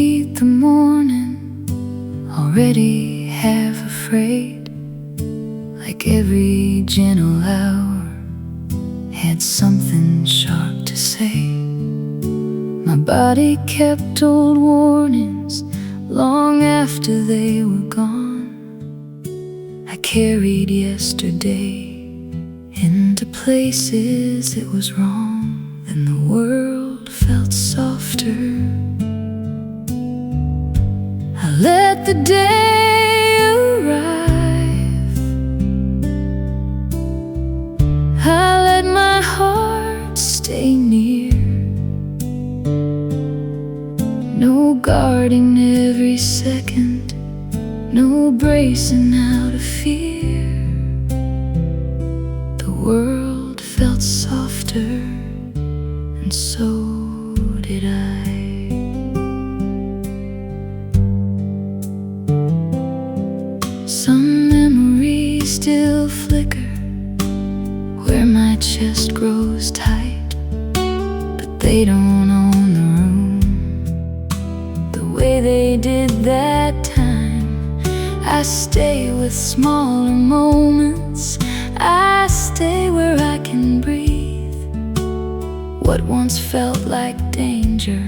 meet the morning, already half afraid, like every gentle hour had something sharp to say. My body kept old warnings long after they were gone. I carried yesterday into places it was wrong. Then the world felt softer. I let the day arrive. I let my heart stay near. No guarding every second, no bracing out of fear. The world felt softer, and so did I. Some memories still flicker where my chest grows tight, but they don't own the room the way they did that time. I stay with smaller moments, I stay where I can breathe. What once felt like danger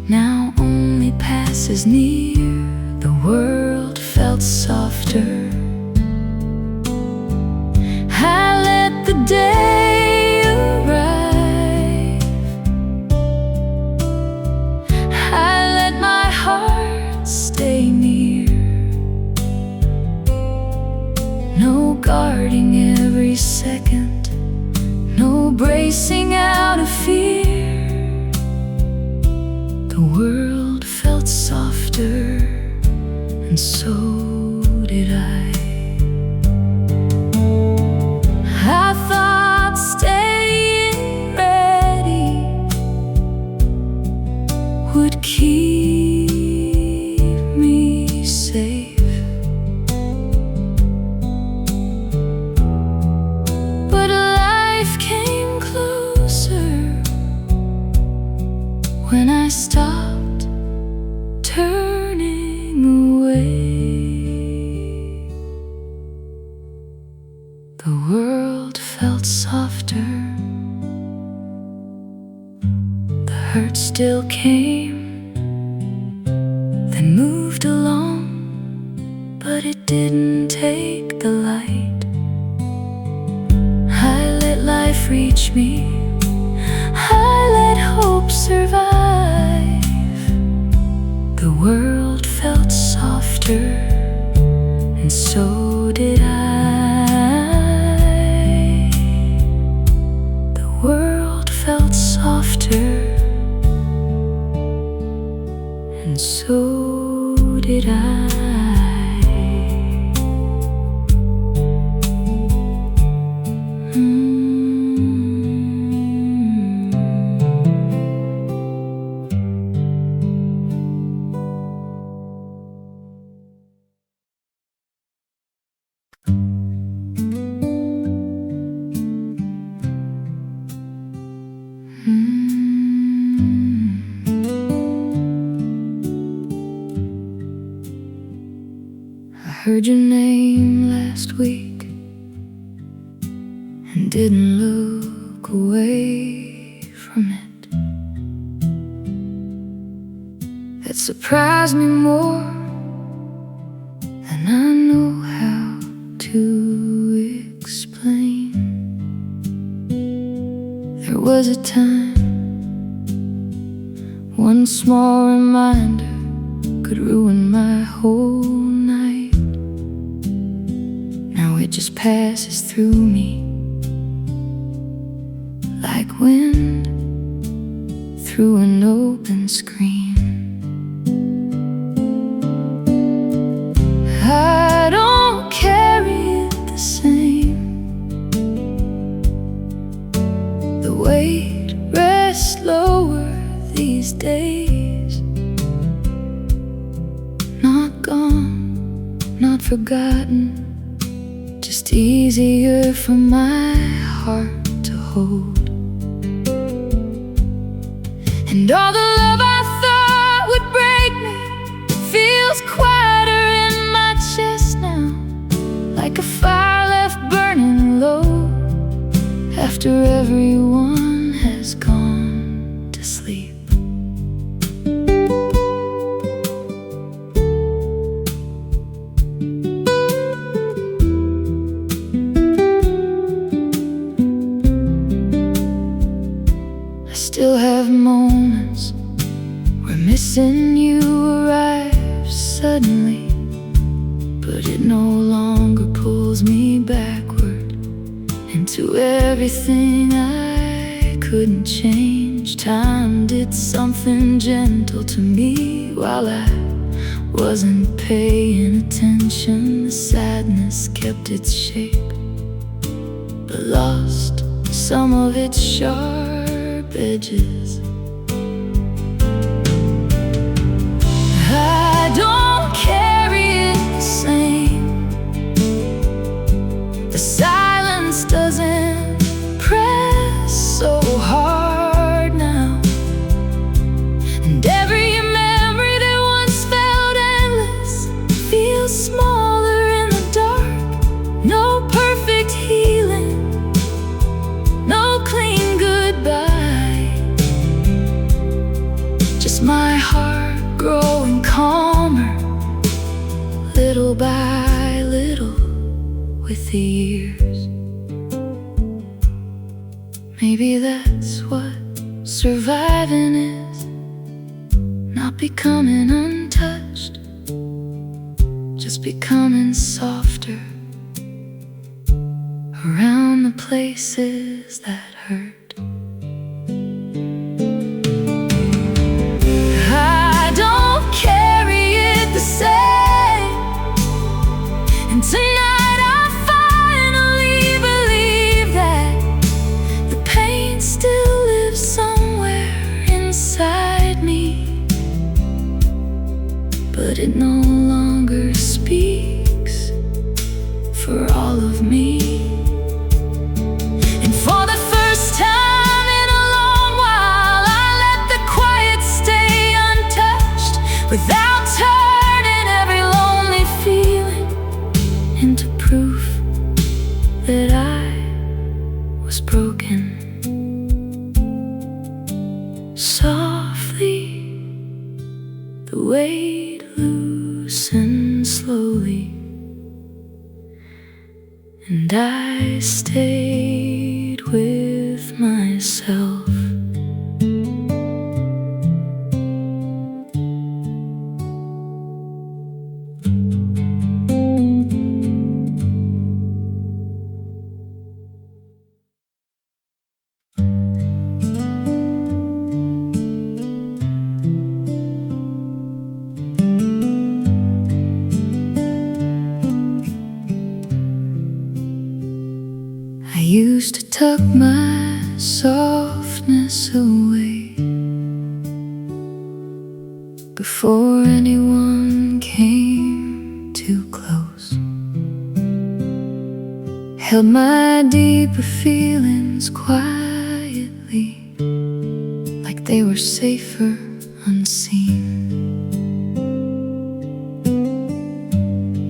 now only passes near. The world felt softer. I let the day arrive. I let my heart stay near. No guarding every second, no bracing out of fear. The world felt softer, and so did I. I thought staying ready would keep me safe, but life came closer when I stopped turning away. The world felt softer. The hurt still came, then moved along, but it didn't take the light. I let life reach me, I let hope survive. The world felt softer, and so did I. The world felt softer, and so did I. I heard your name last week and didn't look away from it. That surprised me more than I know how to explain. There was a time one small reminder could ruin my whole night. Now it just passes through me like wind through an open screen. I don't carry it the same. The weight rests lower these days. Not gone, not forgotten, just easier for my heart to hold. And all the love I thought would break suddenly, but it no longer pulls me backward into everything I couldn't change. Time did something gentle to me while I wasn't paying attention. The sadness kept its shape, but lost some of its sharp edges. I don't carry it the same. The silence doesn't press so hard now, and every memory that once felt endless feels smaller in the dark. No perfect healing, no clean goodbye, just my heart growing calmer, little by little, with the years. Maybe that's what surviving is, not becoming untouched, just becoming softer around the places that hurt. And tonight I finally believe that the pain still lives somewhere inside me, but it no longer speaks for all of me. And for the first time in a long while, I let the quiet stay untouched, without turning every lonely feeling into proof that I was broken. Softly, the weight loosened slowly, and I stayed with myself. I used to tuck my softness away before anyone came too close. Held my deeper feelings quietly, like they were safer unseen.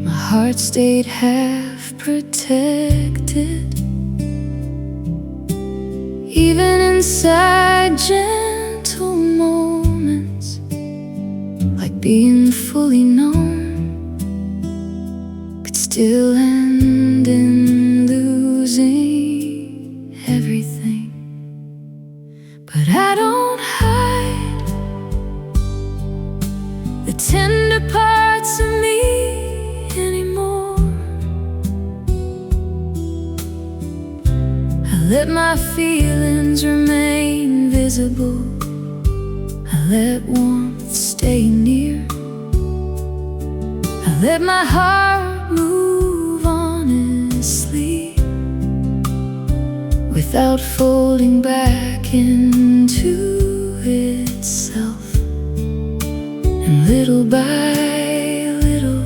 My heart stayed half protected, even inside gentle moments, like being fully known could still end in losing everything. But I don't hide the tender parts of me anymore. I let my feelings remain visible. I let warmth stay near. I let my heart move honestly, without folding back into itself. And little by little,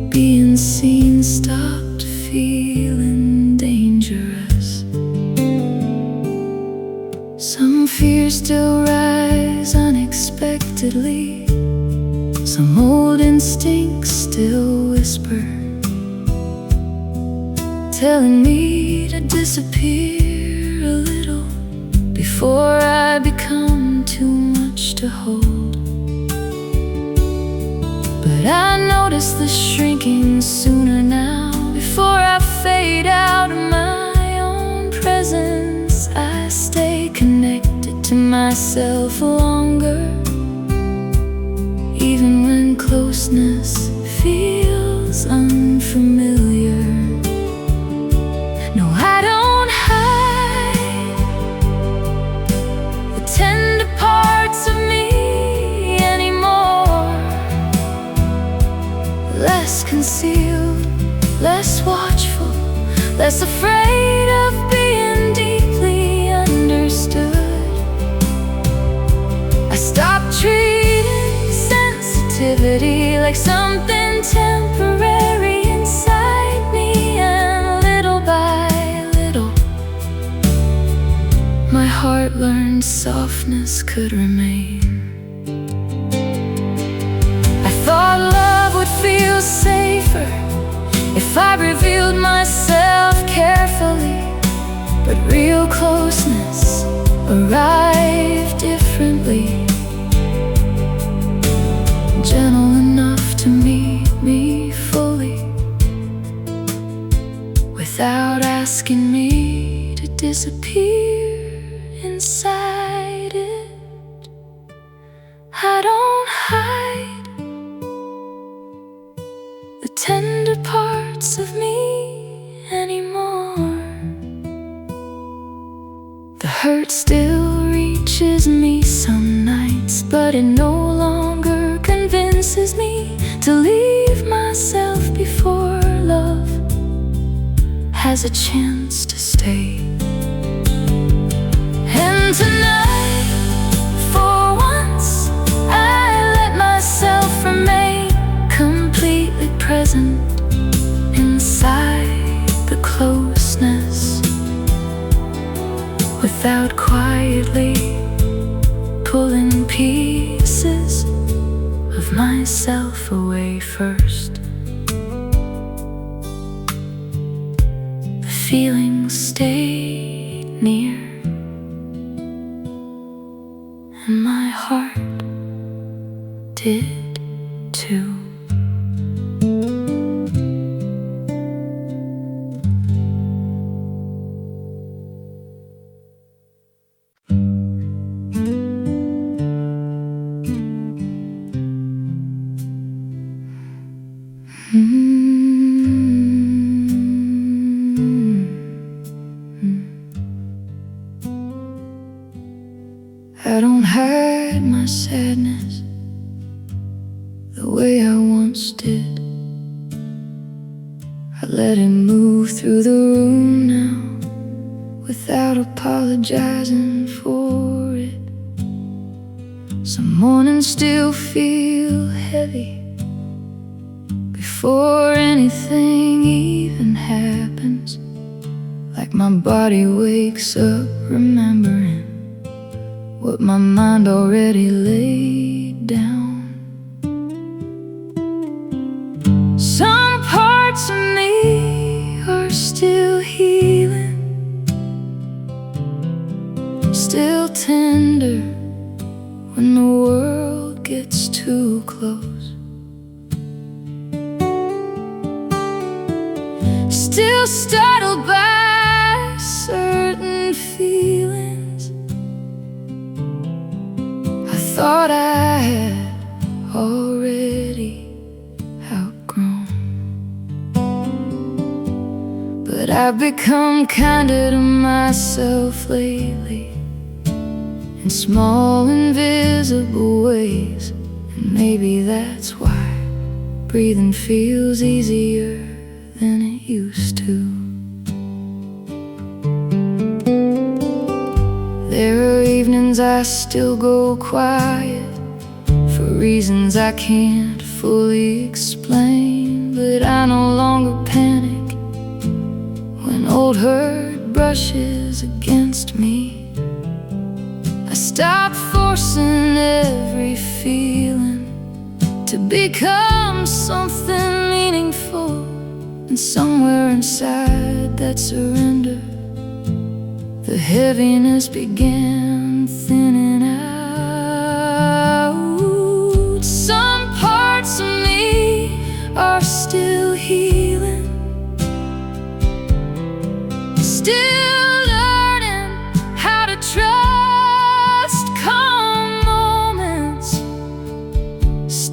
being seen stopped feeling dangerous. Some fears still rise unexpectedly. Some old instincts still whisper, telling me to disappear a little before I become too much to hold. But I notice the shrinking sooner now, before I fade out of my own presence. I stay connected to myself longer, even closeness feels unfamiliar. No, I don't hide the tender parts of me anymore. Less concealed, less watchful, less afraid of being deeply understood. I stopped treating sensitivity like something temporary inside me, and little by little my heart learned softness could remain. I thought love would feel safer if I revealed myself carefully, but real closeness arrived differently. Gentle enough to meet me fully, without asking me to disappear inside it. I don't hide the tender parts of me anymore. The hurt still reaches me some nights, but it no longer convinces me to leave myself before love has a chance to stay. And tonight, for once, I let myself remain completely present inside the closeness, without quietly pulling pieces of myself away first. The feelings stayed near, and my heart did too. I don't hide my sadness the way I once did. I let it move through the room now, without apologizing for it. Some mornings still feel heavy before anything even happens, like my body wakes up remembering what my mind already laid down. Some parts of me are still healing, still tender when the world gets too close, still startled by certain feelings I thought I had already outgrown. But I've become kinder to myself lately, in small invisible ways, and maybe that's why breathing feels easier than it used to. There are evenings I still go quiet for reasons I can't fully explain, but I no longer panic when old hurt brushes against me. I stop forcing every feeling to become something meaningful, and somewhere inside that surrender, the heaviness began thinning out. Some parts of me are still healing, still learning how to trust calm moments,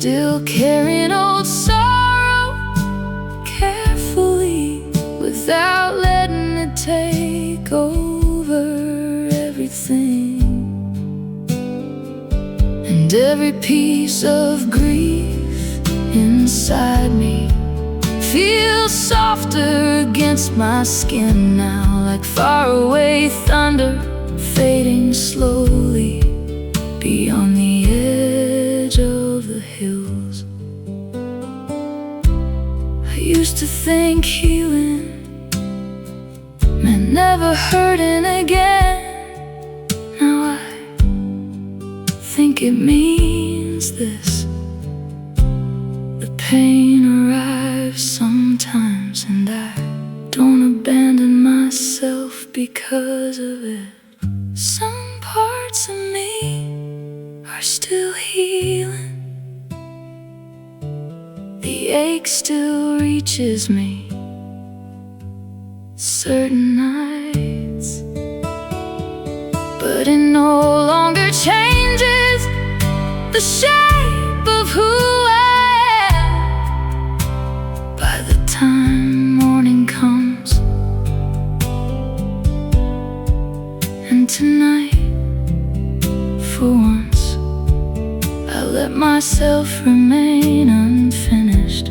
still carrying old sorrow carefully, without letting it take over everything. And every piece of grief inside me feels softer against my skin now, like faraway thunder fading slowly beyond the edge of the hills. I used to think healing meant never hurting again. Now I think it means this: the pain arrives sometimes, and I don't abandon myself because of it. Some parts of me are still healing. The ache still reaches me certain nights, but it no longer changes the shape of who I am. By the time morning comes, and tonight, for once, I let myself remain unfinished,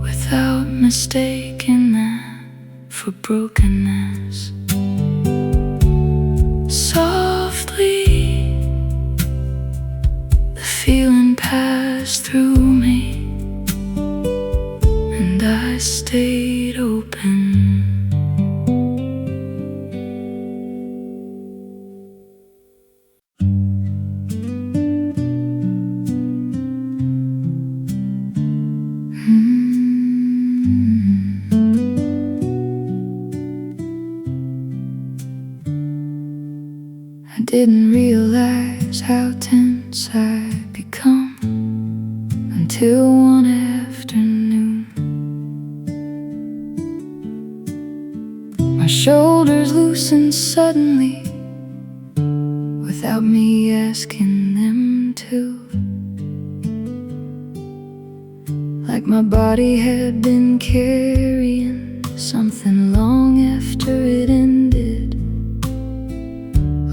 without mistaking that for brokenness. Softly, the feeling passed through me, and I stayed open. I didn't realize how tense I'd become until one afternoon. My shoulders loosened suddenly, without me asking them to. Like my body had been carrying something long after it ended,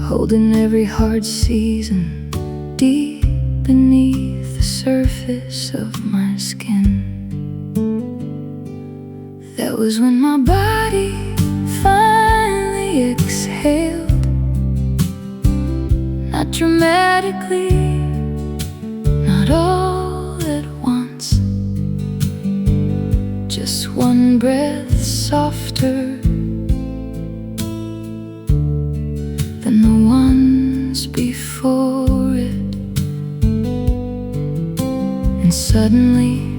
holding every hard season deep beneath the surface of my skin. That was when my body finally exhaled, not dramatically, not all at once, just one breath softer than the ones before it. And suddenly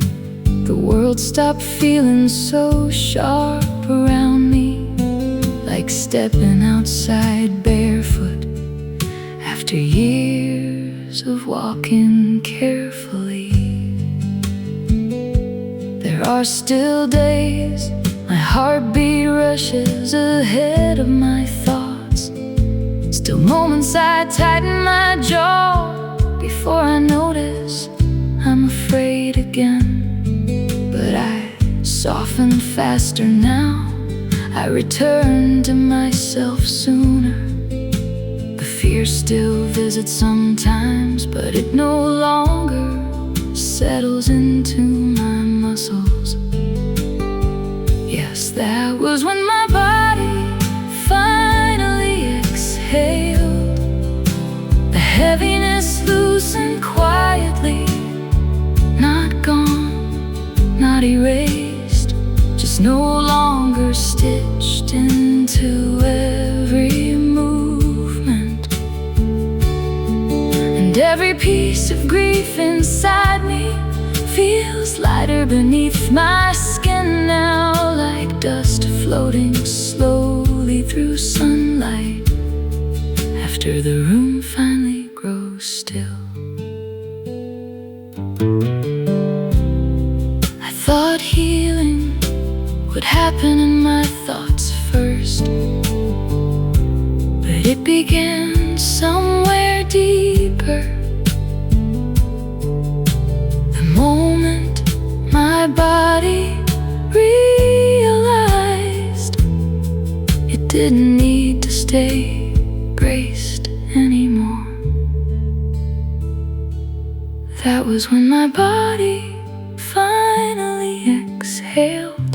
the world stopped feeling so sharp around me, like stepping outside barefoot after years of walking carefully. There are still days my heartbeat rushes ahead of my thoughts, still moments I tighten my jaw before I notice I'm afraid again. But I soften faster now, I return to myself sooner. The fear still visits sometimes, but it no longer settles into my muscles. Yes, that was when my body finally exhaled. The heaviness loosened quietly, not gone, not erased, just no longer stitched into every movement. And every piece of grief inside me feels lighter beneath my skin now, like dust floating slowly through sunlight after the room finally grows still. I thought healing would happen in my thoughts first, but it began somewhere deeper, didn't need to stay braced anymore. That was when my body finally exhaled.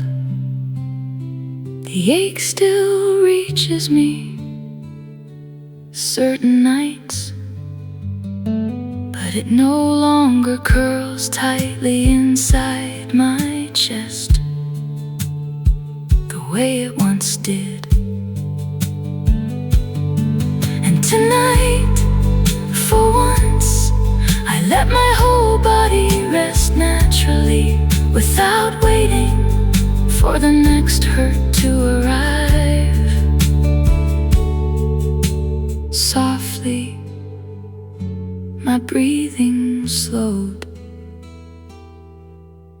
The ache still reaches me certain nights, but it no longer curls tightly inside my chest the way it once did. And tonight, for once, I let my whole body rest naturally, without waiting for the next hurt to arrive. Softly, my breathing slowed,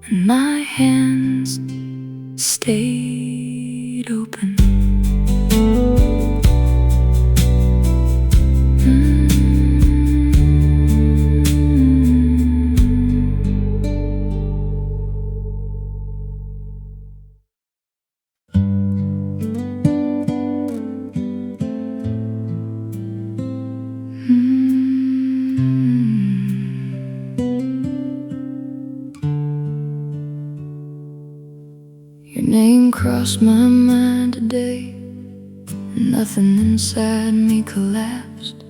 and my hands stayed open. Your name crossed my mind today, and nothing inside me collapsed.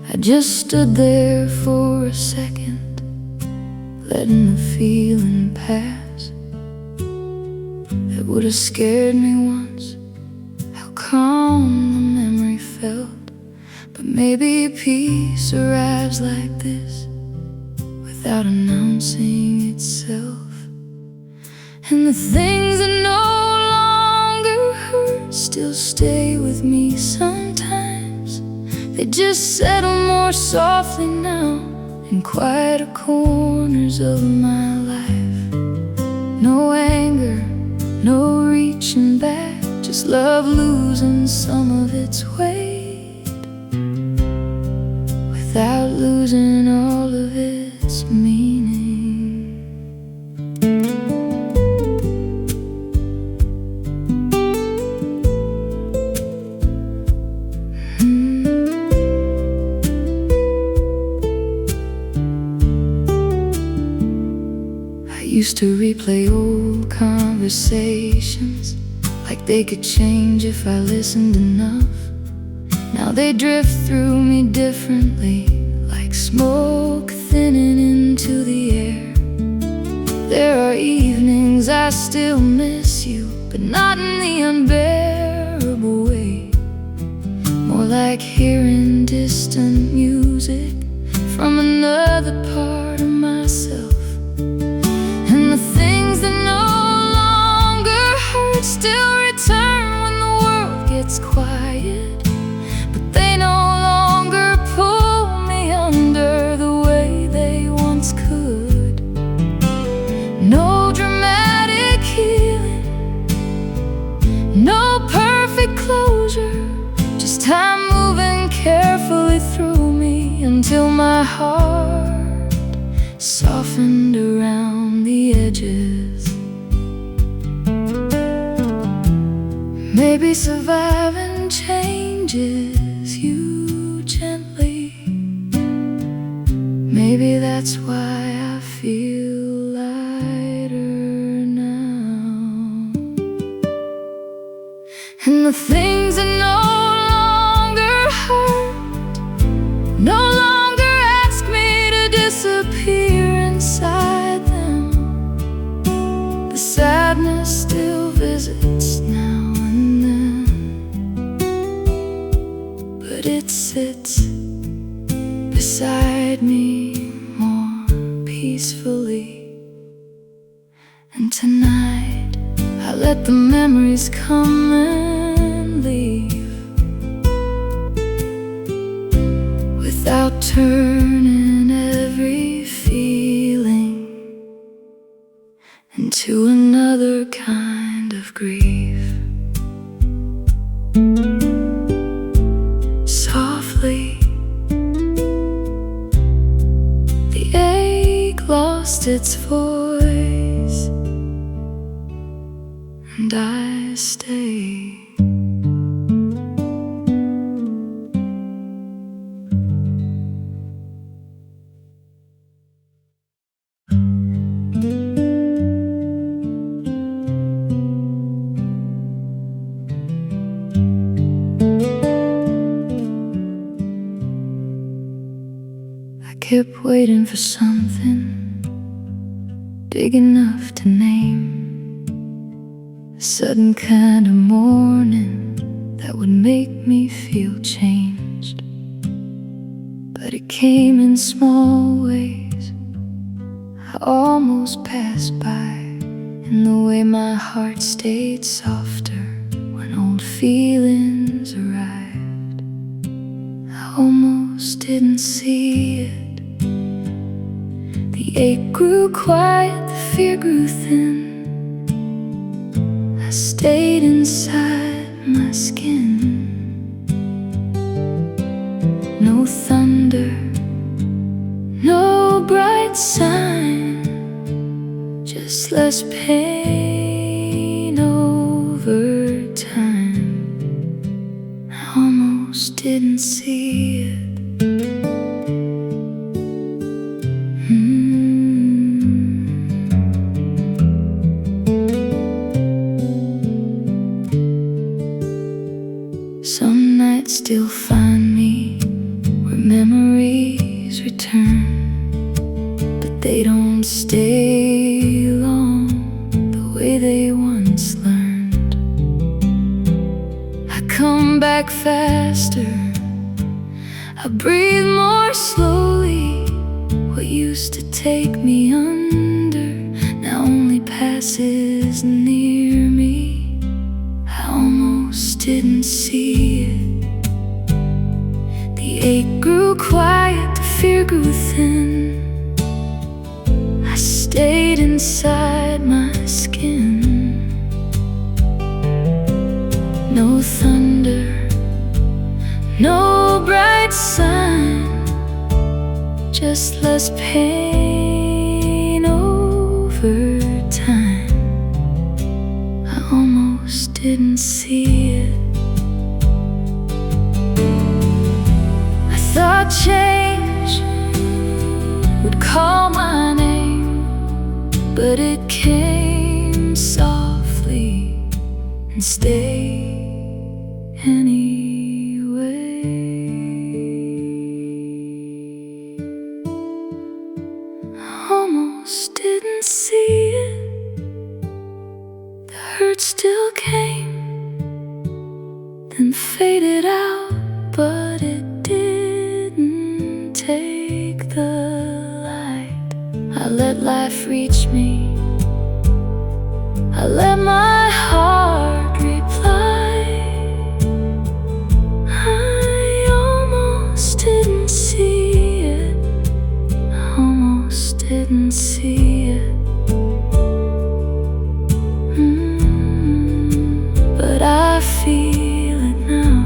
I just stood there for a second, letting the feeling pass. It would have scared me once, how calm the memory felt. But maybe peace arrives like this, without announcing itself. And the things that no longer hurt still stay with me sometimes. They just settle more softly now in quieter corners of my life. No anger, no reaching back, just love losing some of its weight without losing all of its meaning. Used to replay old conversations like they could change if I listened enough. Now they drift through me differently, like smoke thinning into the air. There are evenings I still miss you, but not in the unbearable way. More like hearing distant music from another part of myself. The things that no longer hurt still return when the world gets quiet, but they no longer pull me under the way they once could. No dramatic healing, no perfect closure, just time moving carefully through me until my heart softened around the edges. Maybe surviving changes you gently. Maybe that's why I feel lighter now. And the things that no longer hurt no longer ask me to disappear inside them. The sadness still visits now and then, but it sits beside me more peacefully. And tonight I let the memories come and leave, without turning every feeling into another kind of grief. Softly, the ache lost its voice, and I stayed. I kept waiting for something big enough to name, a sudden kind of morning that would make me feel changed. But it came in small ways. I almost passed by, in the way my heart stayed softer when old feelings arrived. I almost didn't see it. The ache grew quiet, the fear grew thin. I stayed inside my skin. No thunder, no bright sign, just less pain over time. I almost didn't see it. Some nights still find me where memories return, but they don't stay long the way they once learned. I come back faster, I breathe more slowly. What used to take me under now only passes near me. I almost didn't see it. The ache grew quiet, the fear grew thin. I stayed inside my skin. No thunder, no bright sign, just less pain over time. I almost didn't see it. I thought change would call my name, but it came softly and stayed anyway. I almost didn't see it. The hurt still came, then faded out, but it didn't take the light. I let life reach me, I let my heart reply. I almost didn't see it, I almost didn't see it. But I feel it now.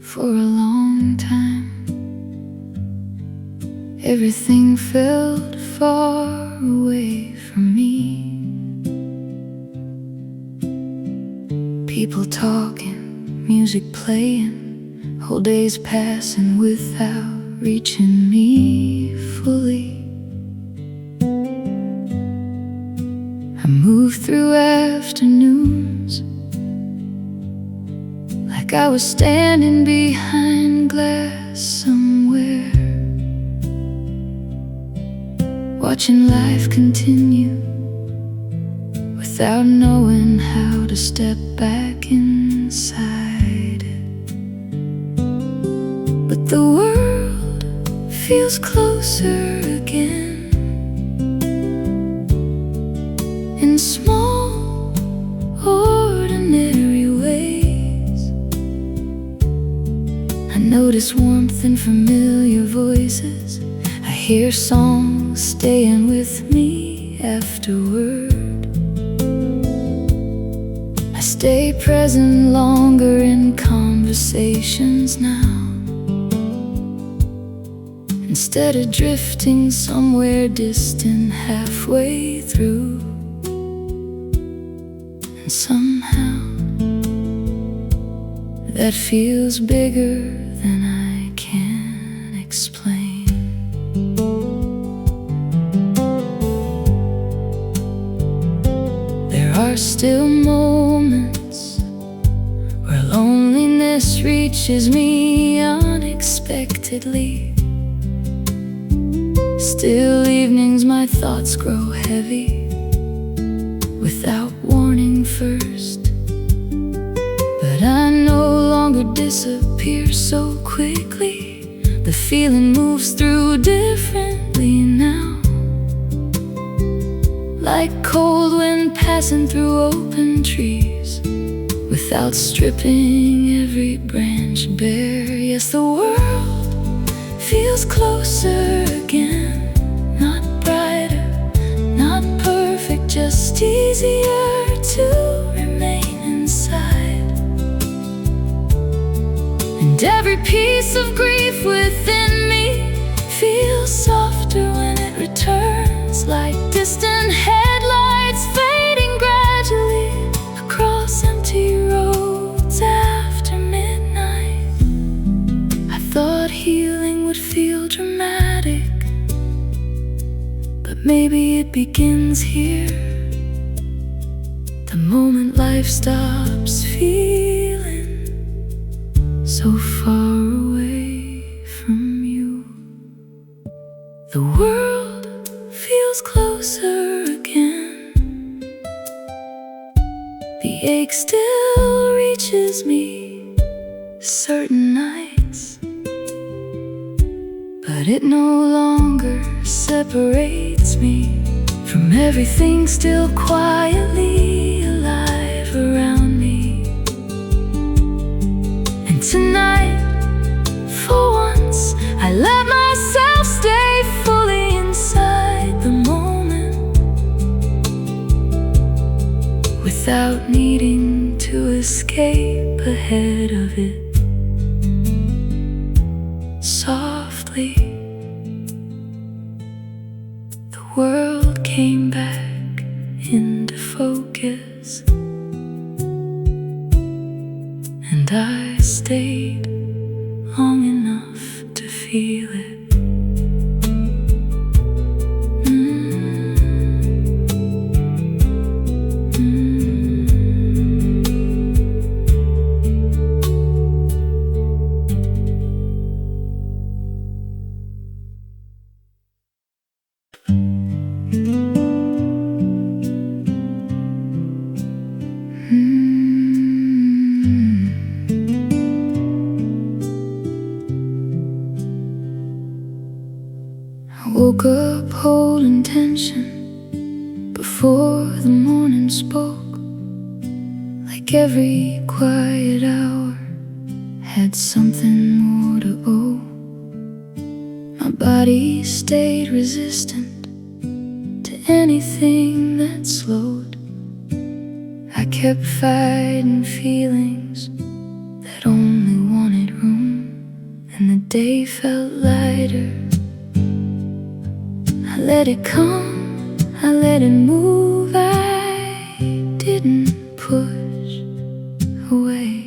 For a long time, everything felt far away from me. People talking, music playing, whole days passing without reaching me fully. I moved through afternoons like I was standing behind glass somewhere, watching life continue without knowing how to step back inside it. But the world feels closer again, in small, ordinary ways. I notice warmth in familiar voices, I hear songs staying with me afterward. I stay present longer in conversations now, and instead of drifting somewhere distant halfway through. And somehow that feels bigger than I can explain. There are still moments where loneliness reaches me unexpectedly. Still evenings my thoughts grow heavy without warning first. But I no longer disappear so quickly. The feeling moves through differently now, like cold wind passing through open trees, without stripping every branch bare. Yes, the world feels closer again. Not brighter, not perfect, just easier to remain inside. And every piece of grief within me feels softer when it returns, like distant headlights fading gradually across empty roads after midnight. I thought healing would feel dramatic, but maybe it begins here, the moment life stops feeling so far away from you. The world feels closer again. The ache still reaches me certain nights, but it no longer separates me from everything still quietly alive around me. And tonight, for once, I let myself stay fully inside the moment, without needing to escape ahead of it. Softly, the world came back into focus, and I stayed long enough to feel it. Woke up holding tension before the morning spoke, like every quiet hour had something more to owe. My body stayed resistant to anything that slowed. I kept fighting feelings that only wanted room, and the day felt lighter. I let it come, I let it move, I didn't push away.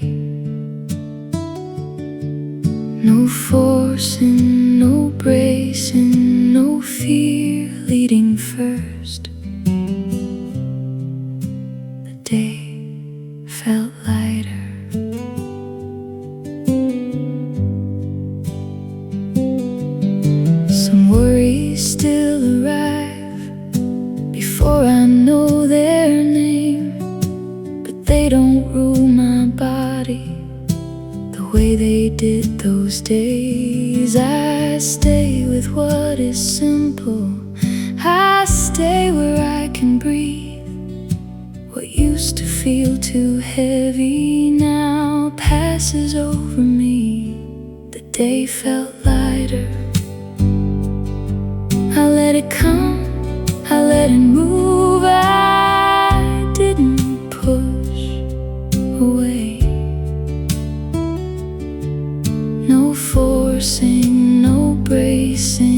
No forcing, no bracing, no fear leading first. The day felt lighter. Some worries still arrive before I know their name, but they don't rule my body the way they did those days. I stay with what is simple, I stay where I can breathe. What used to feel too heavy now passes over me. The day felt lighter. I let it come, I let it move, I didn't push away. No forcing, no bracing,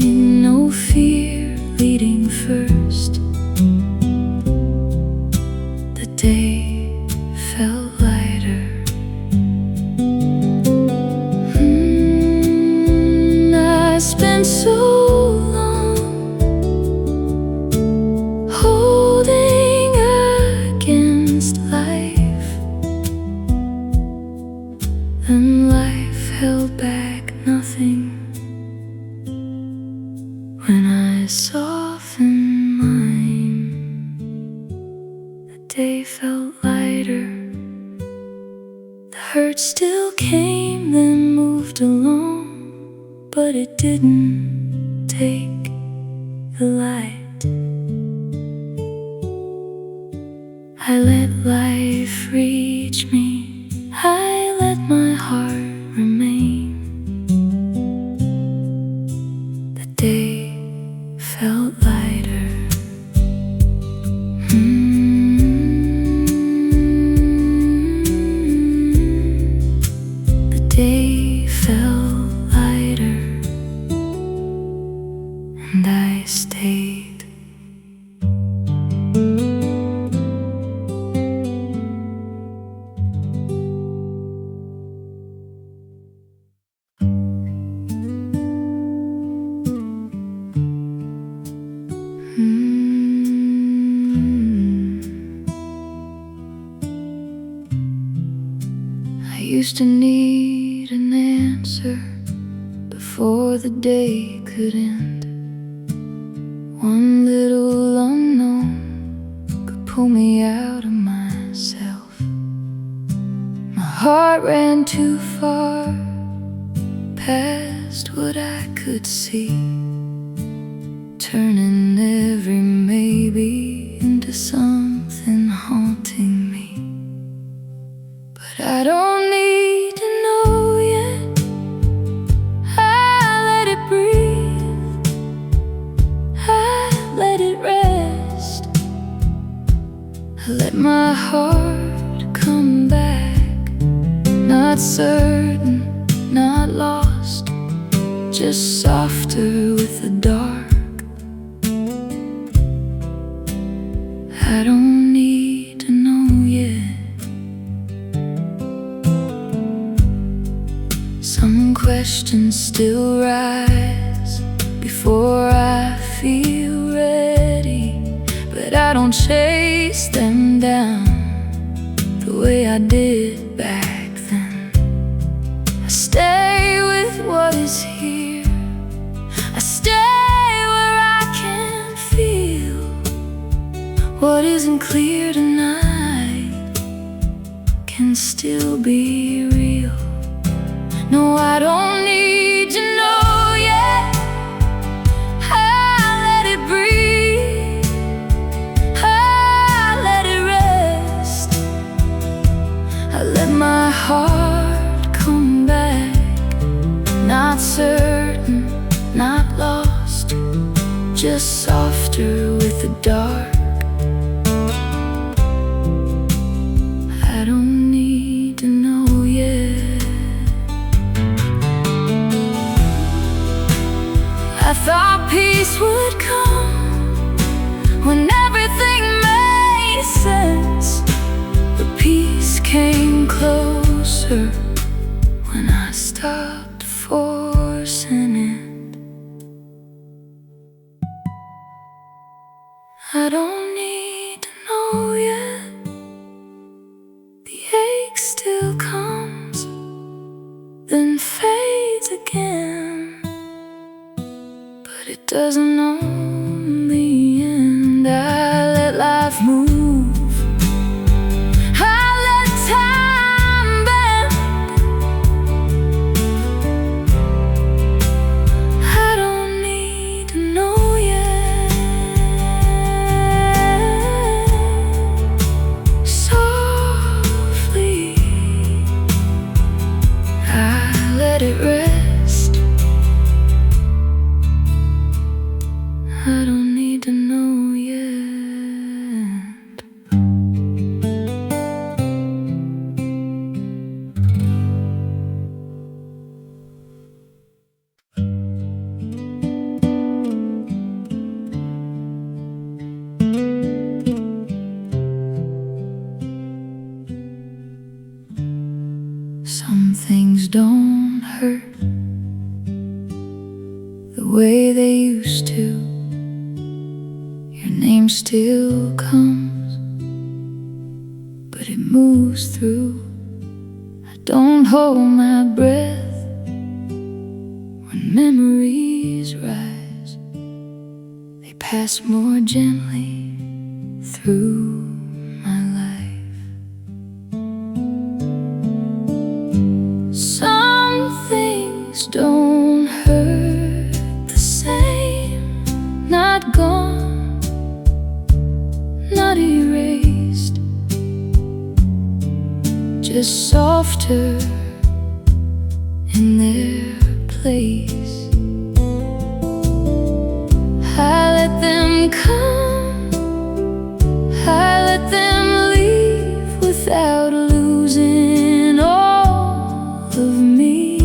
day felt lighter. The hurt still came, then moved along, but it didn't take the light. I let life reach me, I let my heart remain. The day felt lighter. The day felt lighter, and I stayed. I used to need an answer before the day could end. One little unknown could pull me out of myself. My heart ran too far past what I could see, turning every maybe into something haunting me. But I don't need to know yet. I let it breathe, I let it rest. I let my heart come back, not certain, not lost, just softer with the dark. I don't need to know yet. Some questions still rise before I feel ready, but I don't chase them down the way I did back then. I stay with what is here, I stay where I can feel what isn't clear tonight can still be real. No, I don't need to know yet. I let it breathe, I let it rest. I let my heart come back, not certain, not lost, just softer with the dark. I don't need to know yet. I thought peace would come when everything made sense, but peace came closer when I stopped forcing it. I don't need to know yet. The ache still comes, then fades again, but it doesn't own the end. I let life move, I let time bend. I don't need to know yet. Softly, I let it rest. I don't need to know yet. Some things don't hurt the way they used to. Your name still comes, but it moves through. I don't hold my breath when memories rise. They pass more gently through my life. just softer in their place. I let them come, I let them leave without losing all of me.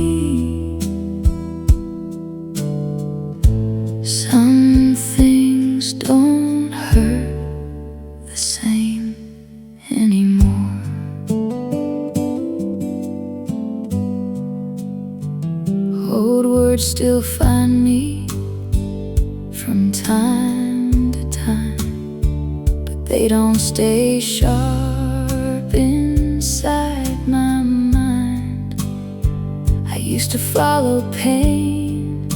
Some things don't hurt the same anymore. Old words still find me from time to time, but they don't stay sharp inside my mind. I used to follow pain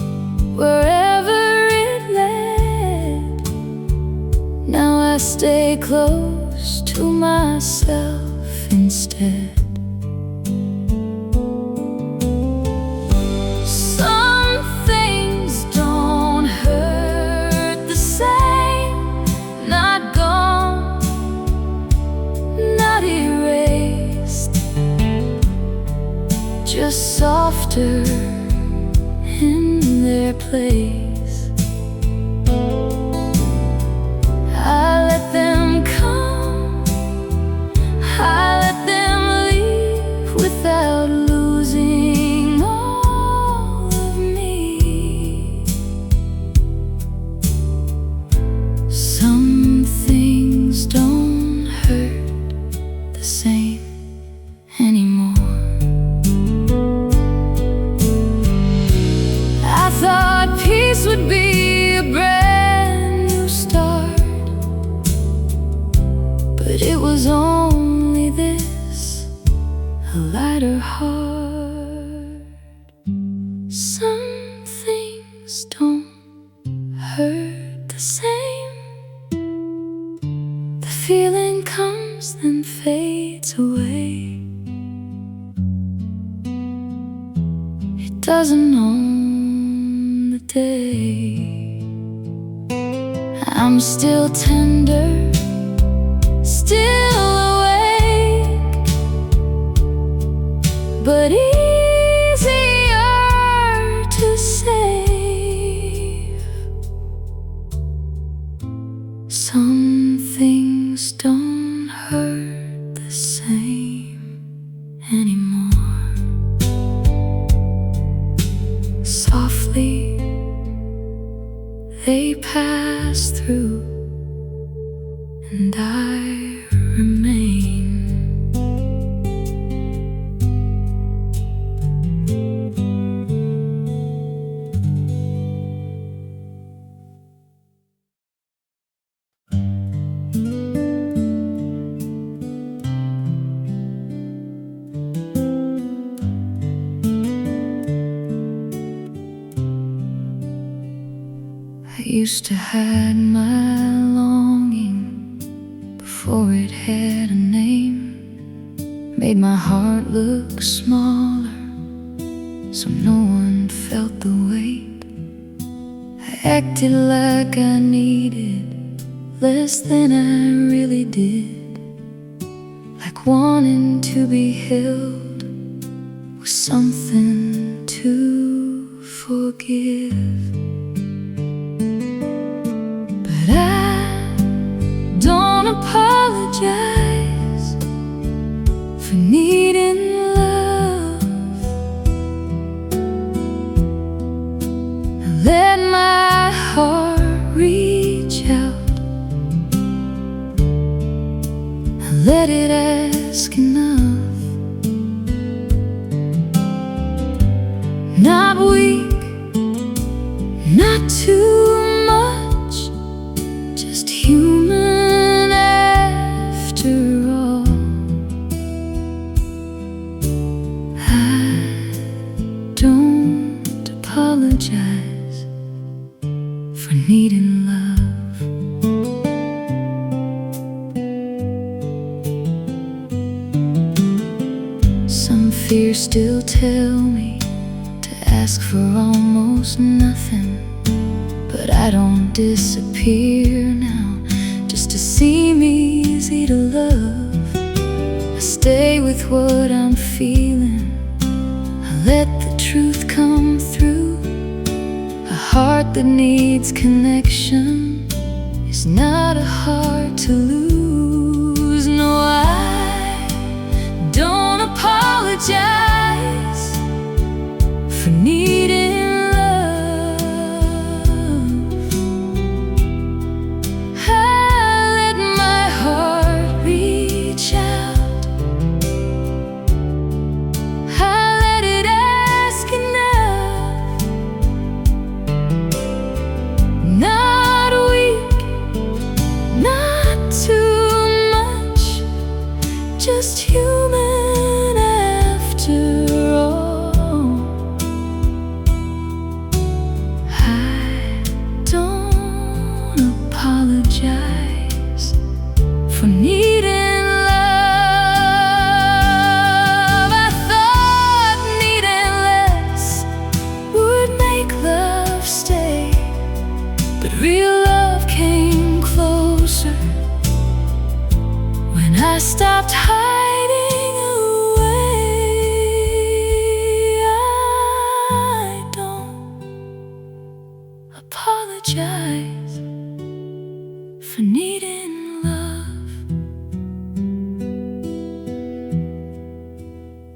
wherever it led. Now I stay close to myself instead. Just softer in their place. I let them come, I let them leave without losing all of me. Some things don't hurt the same anymore. Peace would be a brand new start, but it was only this, a lighter heart. Some things don't hurt the same. The feeling comes then fades away. It doesn't own the day. I'm still tender, still awake, but easier to save. Some things don't hurt the same anymore. Softly they pass through, and I remain. I used to hide my longing before it had a name. Made my heart look smaller so no one felt the weight. I acted like I needed less than I really did, like wanting to be held was something to forgive. Apologize for needing love. I let my heart reach out. I let it ask enough. Not weak, not too much, just human. Apologize for needing love. Some fears still tell me to ask for almost nothing, but I don't disappear now just to seem easy to love. I stay with what feeling. I let the truth come through. A heart that needs connection is not a heart to lose. No, I don't apologize for needing just human after all. I don't apologize for needing love. I thought needing less would make love stay, but real love came closer when I stopped hiding away. I don't apologize for needing love.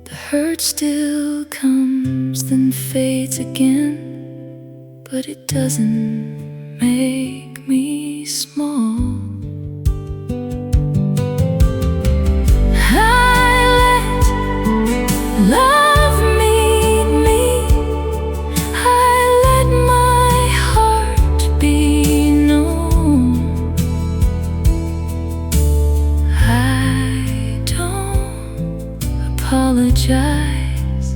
The hurt still comes, then fades again, but it doesn't make me small. Love meet me. I let my heart be known. I don't apologize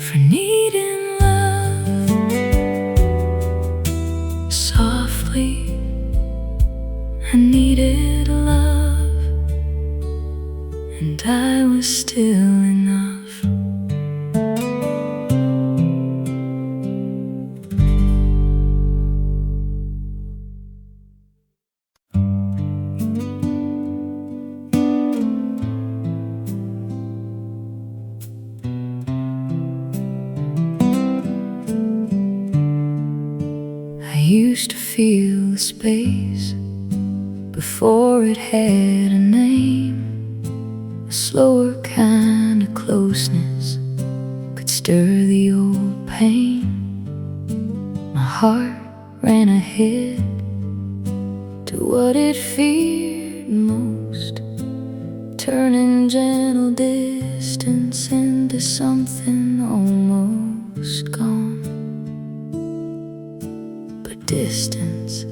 for needing love. Softly, I needed love, and I was still enough. I used to feel the space before it had a name. A slower kind of closeness could stir the old pain. My heart ran ahead to what it feared most, turning gentle distance into something almost gone. But distance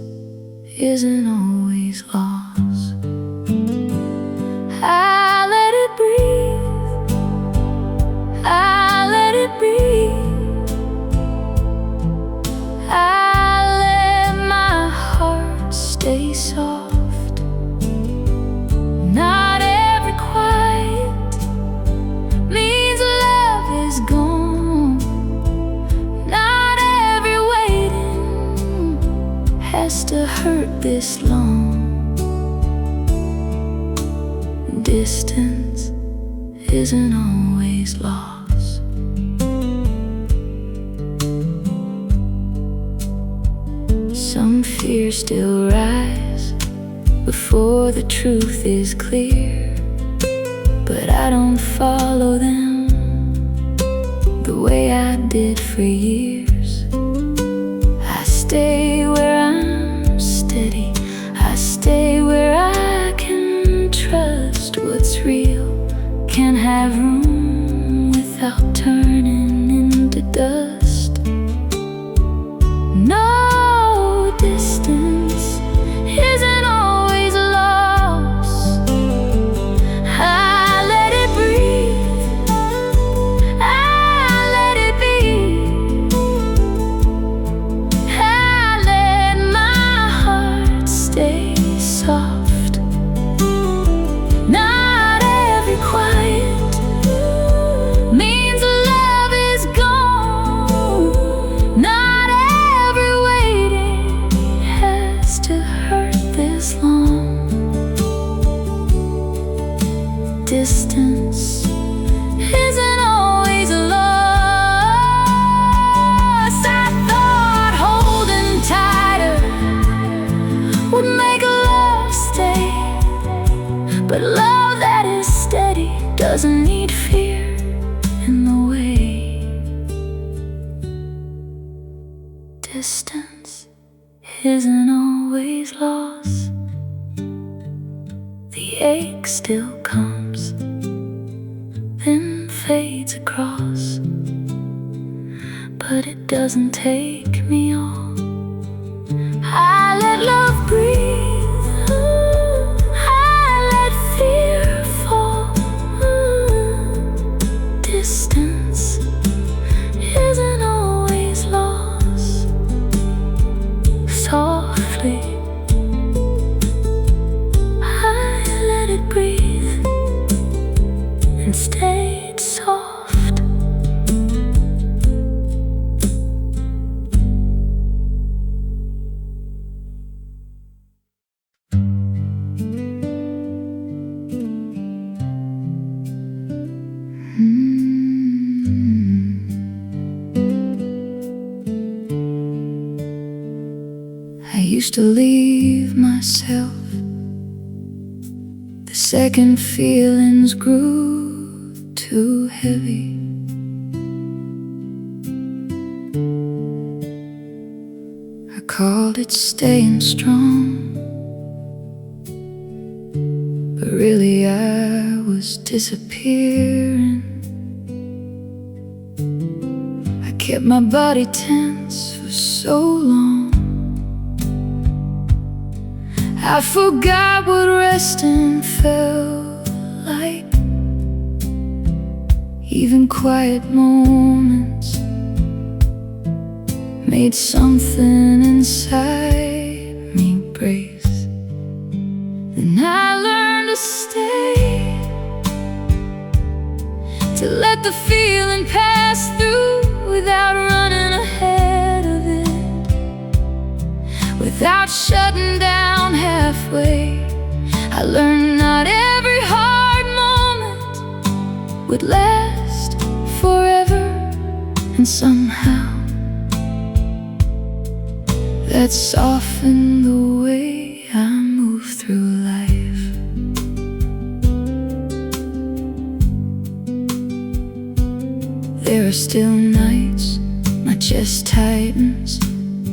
isn't always lost. I let it breathe, I let it breathe, I let my heart stay soft. Not every quiet means love is gone. Not every waiting has to hurt this long. Distance isn't always lost. Some fears still rise before the truth is clear, but I don't follow them the way I did for years. I stay where I'm steady, I stay where I can trust what's real, can have room without turning into dust. No, distance isn't always lost. I let it breathe, I let it be, I let my heart stay soft. Not every quiet means love doesn't need fear in the way. Distance isn't always loss. The ache still comes, then fades across. But it doesn't take me all. I let love breathe. I let fear fall. Distance isn't always lost. Softly I let it breathe and stayed soft. I used to leave myself. The second feelings grew too heavy. I called it staying strong, but really I was disappearing. I kept my body tense for so long, I forgot what resting felt like. Even quiet moments made something inside me brace. Then I learned to stay, to let the feeling pass through without running ahead of it, without shutting down halfway. I learned not every hard moment would last forever, and somehow that softened the way I move through life. There are still nights my chest tightens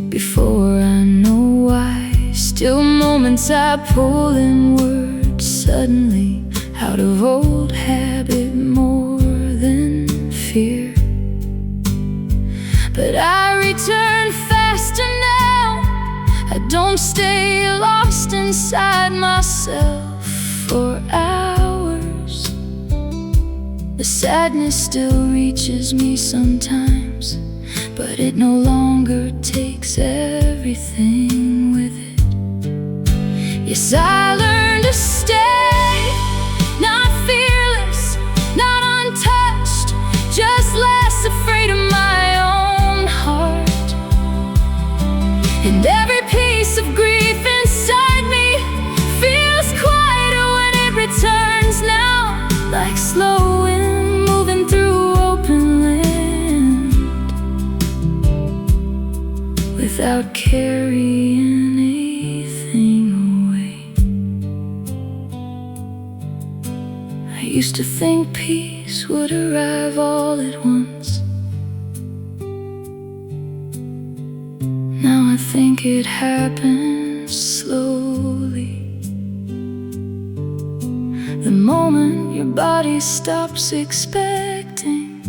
before I know why. Still moments I pull inward suddenly, out of old habit more than fear. But I return faster now. I don't stay lost inside myself for hours. The sadness still reaches me sometimes, but it no longer takes everything with it. Yes, I learned to stay, not fearless, not untouched, just less afraid of my own heart. And every piece of grief inside me feels quieter when it returns now, like slow wind moving through open land, without carrying anything away. I used to think peace would arrive all at once. Now I think it happens slowly. The moment your body stops expecting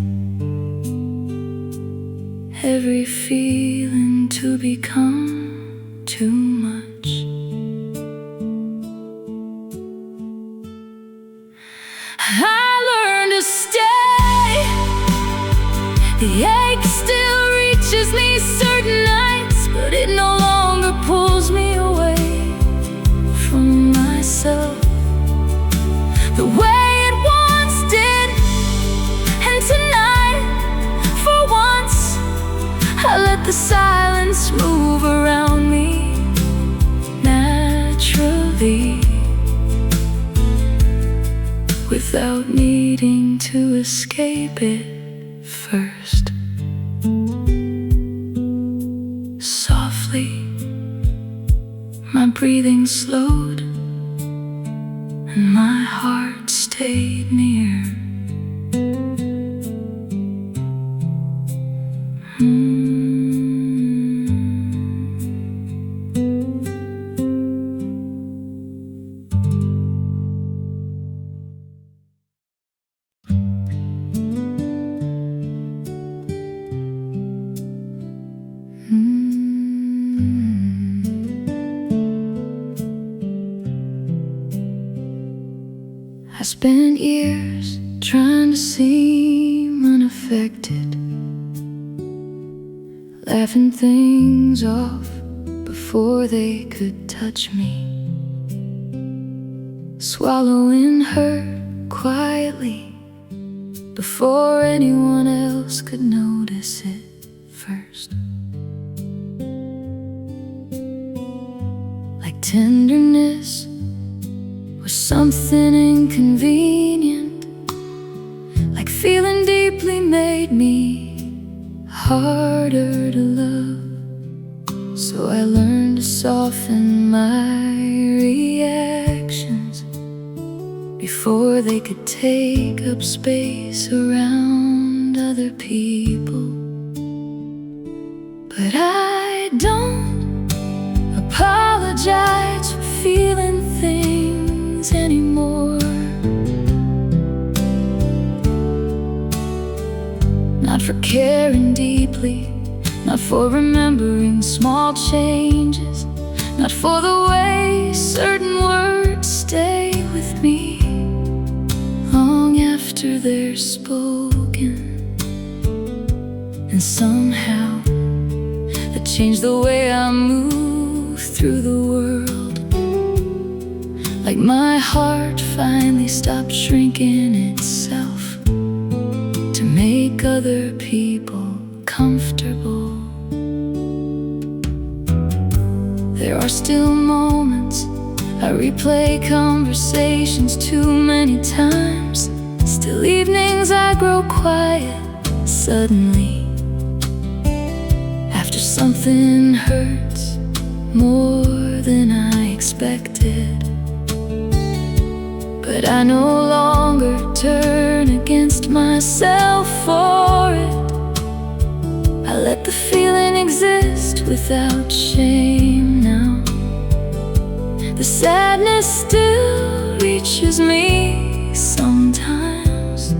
every feeling to become too much. I learned to stay. The ache still reaches me certain nights, but it no longer pulls me away from myself the way it once did. And tonight, for once, I let the silence move around me naturally, without needing to escape it first. Softly, my breathing slowed and my heart stayed stayed near. I spent years trying to seem unaffected, laughing things off before they could touch me, swallowing hurt quietly before anyone else could notice it first. Like tenderness was something inconvenient, like feeling deeply made me harder to love. So I learned to soften my reactions before they could take up space around other people. But I don't apologize for feeling things anymore. Not for caring deeply, not for remembering small changes, not for the way certain words stay with me long after they're spoken. And somehow that changed the way I move through the world. Like my heart finally stopped shrinking itself to make other people comfortable. There are still moments I replay conversations too many times. Still evenings I grow quiet suddenly after something hurts more than I expected. But I no longer turn against myself for it. I let the feeling exist without shame now. The sadness still reaches me sometimes,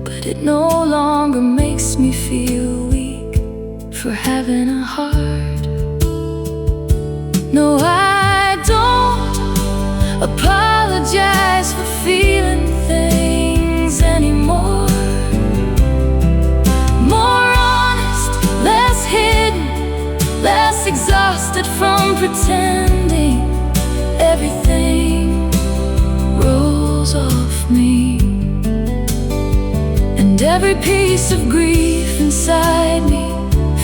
but it no longer makes me feel weak for having a heart. No, I don't apologize for feeling things anymore. More honest, less hidden, less exhausted from pretending. Everything rolls off me, and every piece of grief inside me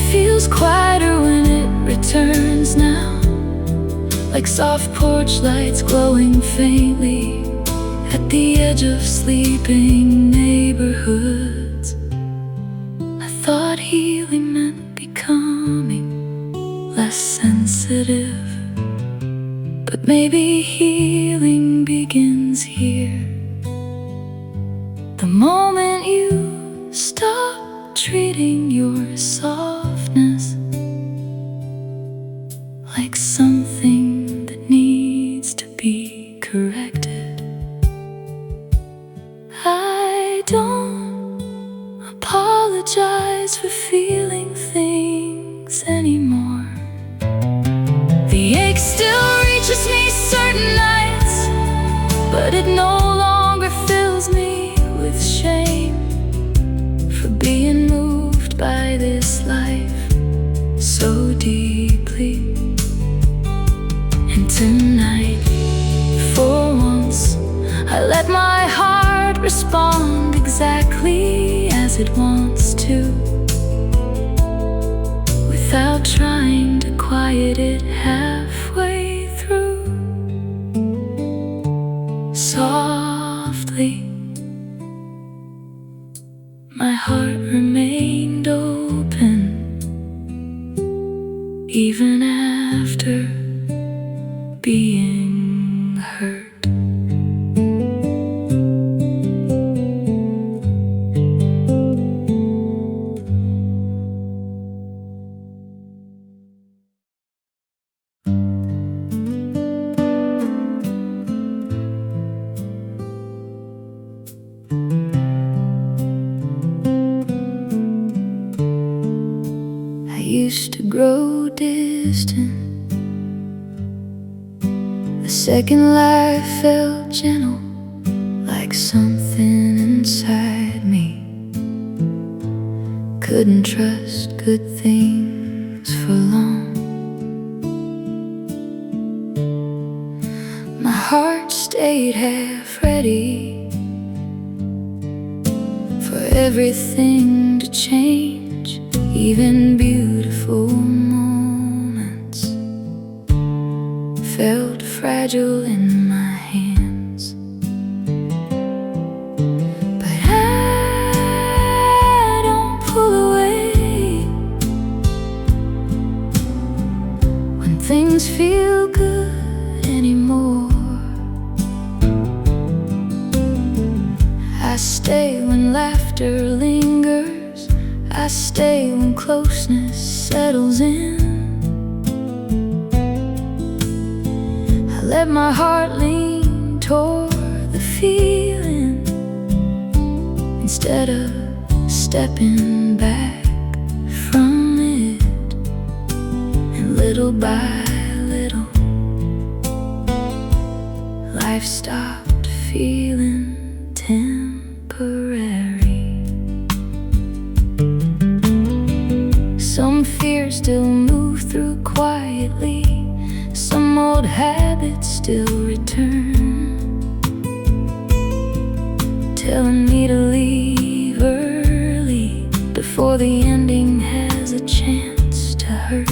feels quieter when it returns now. Like soft porch lights glowing faintly at the edge of sleeping neighborhoods. I thought healing meant becoming less sensitive, but maybe healing begins here. The moment you stop treating your softness like something that needs to be corrected. I don't apologize for feeling things anymore. The ache still reaches me certain nights, but it no longer fills me with shame for being moved by this life so deeply. And tonight, for once, I let my heart respond exactly as it wants to, without trying to quiet it halfway through. Softly, my heart remained open, even after being hurt. The second life felt gentle, like something inside me couldn't trust good things for long. My heart stayed half ready for everything to change, even beautiful moments felt fragile in my hands. But I don't pull away when things feel good anymore. I stay when laughter lingers, I stay when closeness settles in. I let my heart lean toward the feeling instead of stepping back from it. And little by little, life stopped feeling temporary. Some fears still move through quietly, some old habits still return, telling me to leave early before the ending has a chance to hurt.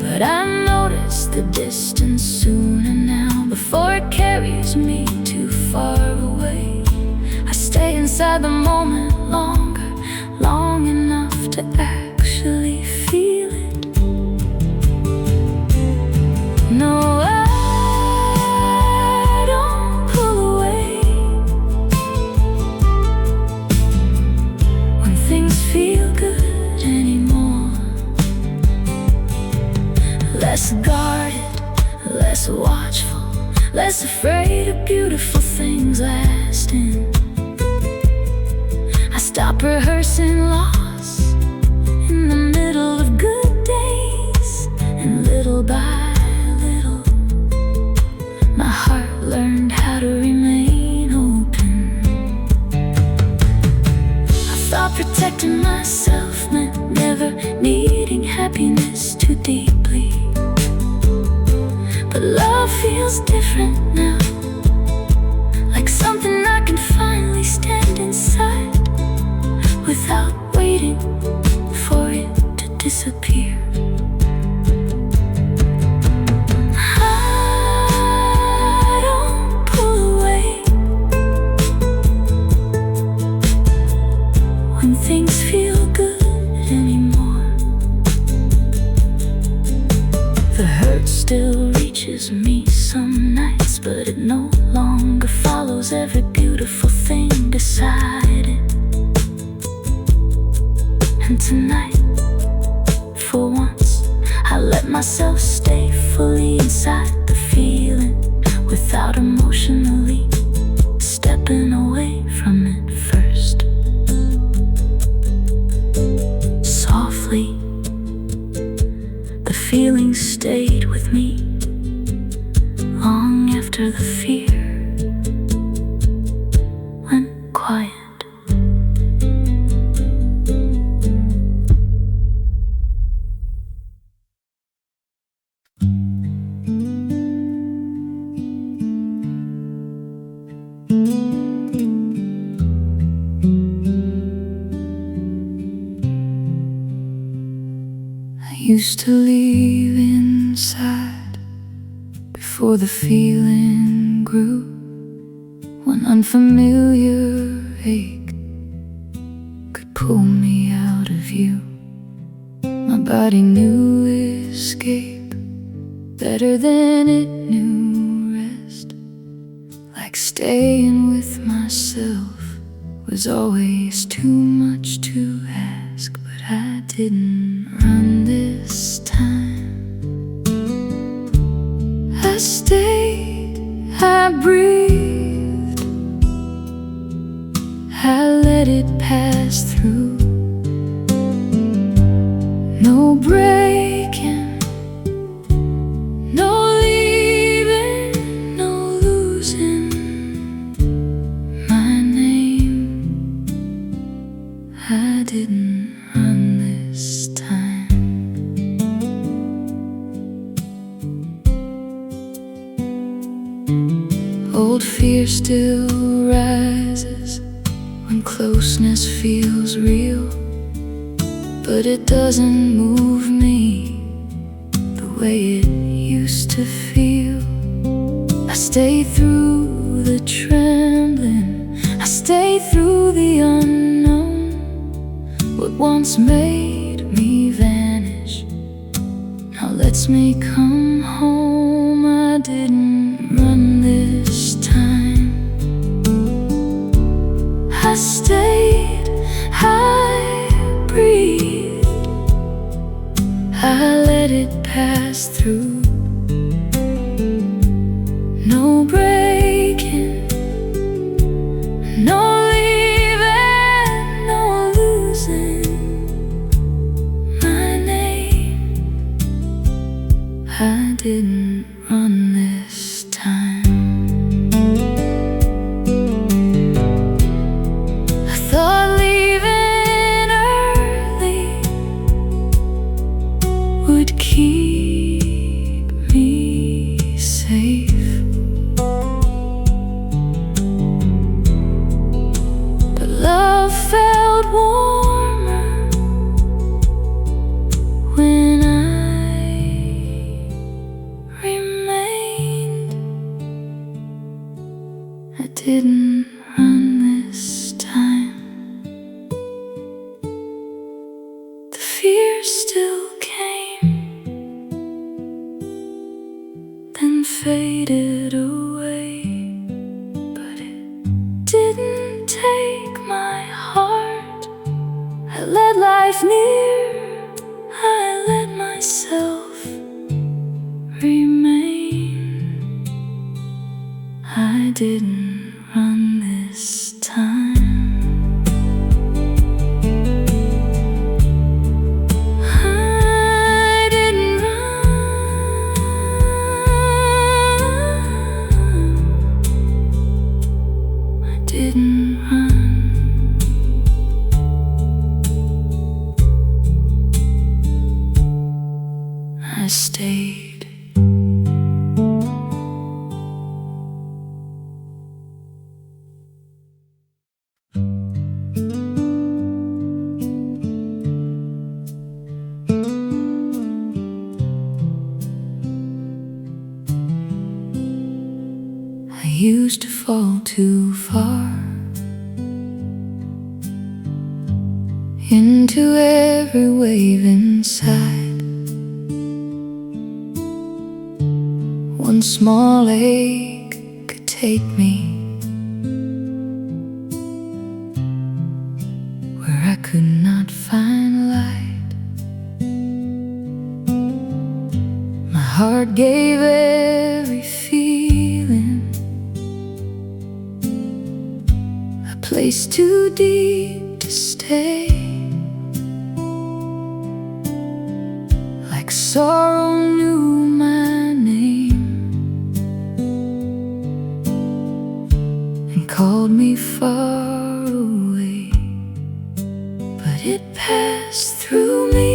But I notice the distance sooner now, before it carries me too far away. I stay inside the moment longer, long enough to actually feel it. No, I don't pull away when things feel good anymore. Less guarded, less watchful, less afraid of beautiful things lasting. I stop rehearsing loss in the middle of good days, and little by little, my heart learned how to remain open. I thought protecting myself meant never needing happiness too deeply, but love feels different now, like something I can finally stand inside without waiting for it to disappear. I don't pull away when things feel good anymore. The hurt still reaches me some nights, but it no longer follows every beautiful thing beside it. And tonight, for once, I let myself stay fully inside the feeling, without emotionally stepping away from it first. Softly, the feeling stayed with me long after the fear went quiet. Used to leave inside before the feeling grew, one unfamiliar ache could pull me out of you. My body knew escape better than it knew rest, like staying with myself was always too much to ask. But I didn't run this time. I stayed, I breathed, I let it pass through. No breaking, Old fear still rises when closeness feels real, but it doesn't move me the way it used to feel. I stay through the trembling, I stay through the unknown. What once made me vanish now lets me come home. I didn't run this time, I stayed, I breathed, I let it pass through. No breaking, no leaving, no losing my name. I didn't run this time. I thought leaving early would keep me safe, but love felt warmer when I remained. I didn't run this time. The fear still came, then faded away, but it didn't take my heart. I let life near, I let myself remain. I didn't run this time. I didn't run. I didn't run. I stayed. I used to fall too far into every wave inside. One small ache could take me where I could not find light. My heart gave every feeling a place too deep to stay. Like sorrow knew my name and called me far away, but it passed through me.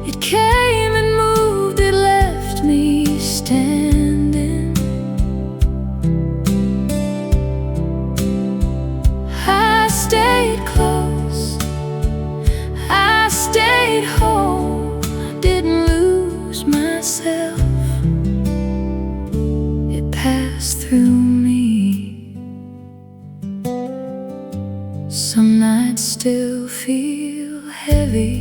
It came and moved, it left me standing. I stayed close, I stayed whole, I didn't lose myself. It passed through me. Some nights still feel heavy,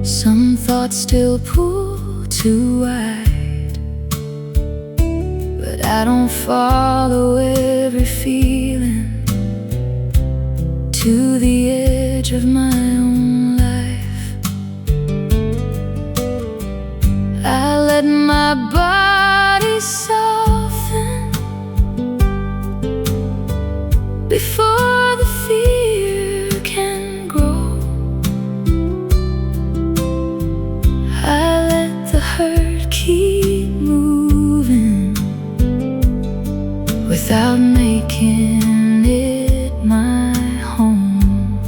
some thoughts still pull too wide, but I don't follow every feeling to the edge of my own life. I let my body soften before the fear can grow. I let the hurt keep moving without making it my home.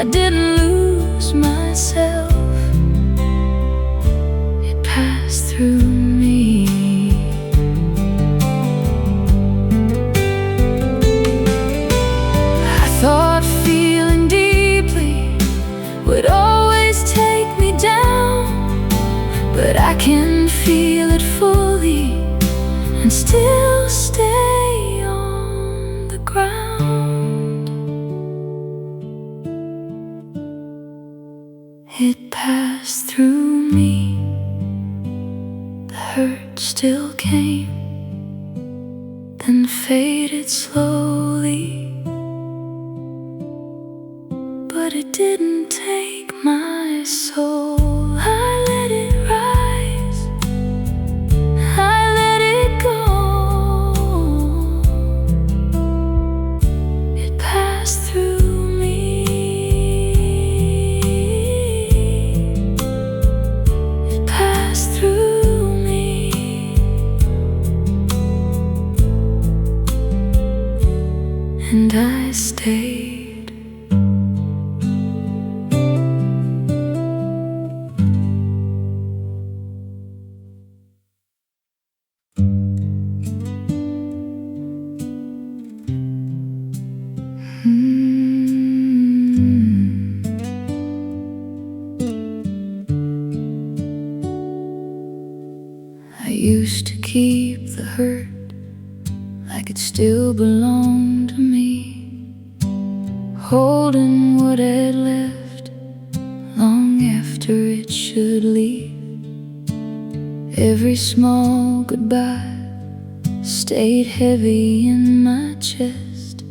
I didn't lose myself. It passed through me. I thought feeling deeply would always take me down, but I can feel it fully and still stay on the ground. It passed through me. The hurt still came, then faded slowly. But it didn't take my soul. I let it rise, I let it go. It passed through me. It passed through me. And I stayed. I used to keep the hurt like it still belonged to me, holding what had left long after it should leave. Every small goodbye stayed heavy in my chest.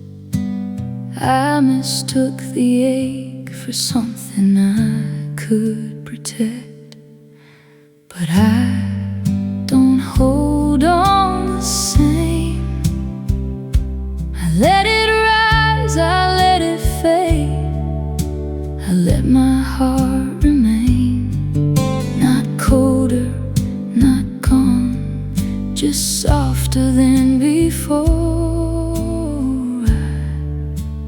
I mistook the ache for something I could protect, but I don't hold on the same. I let it rise, I let it fade. I let my heart remain, not colder, not gone, just softer than before. I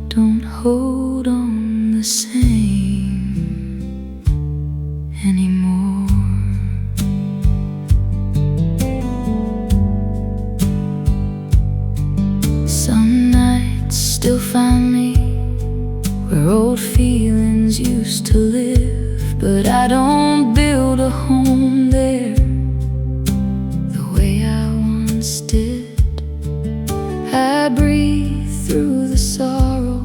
don't hold on the same anymore. Some nights still find me where old feelings used to live, but I don't build a home there the way I once did. I breathe through the sorrow,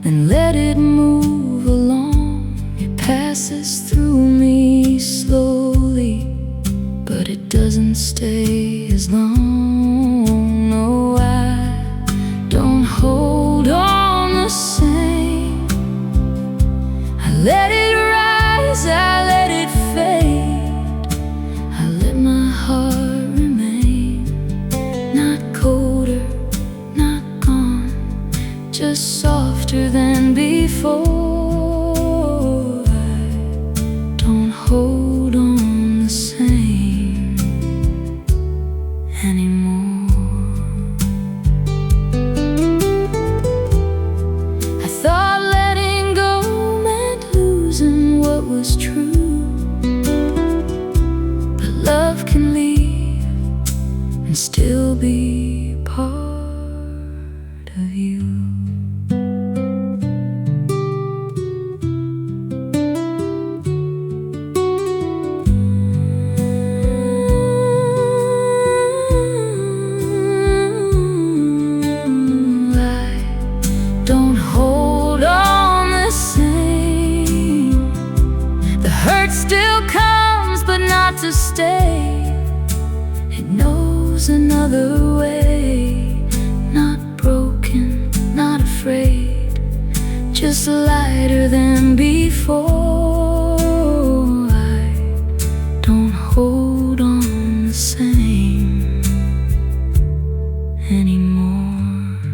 then let it move along. It passes through me slowly, but it doesn't stay as long. No, I don't hold on the same. I let it rise, I let it fade. I let my heart remain, not colder, not gone, just softer than before. I don't hold on the same anymore. I thought letting go meant losing what was true, but love can leave and still be part of you. Still comes, but not to stay. It knows another way, not broken, not afraid, just lighter than before. I don't hold on the same anymore.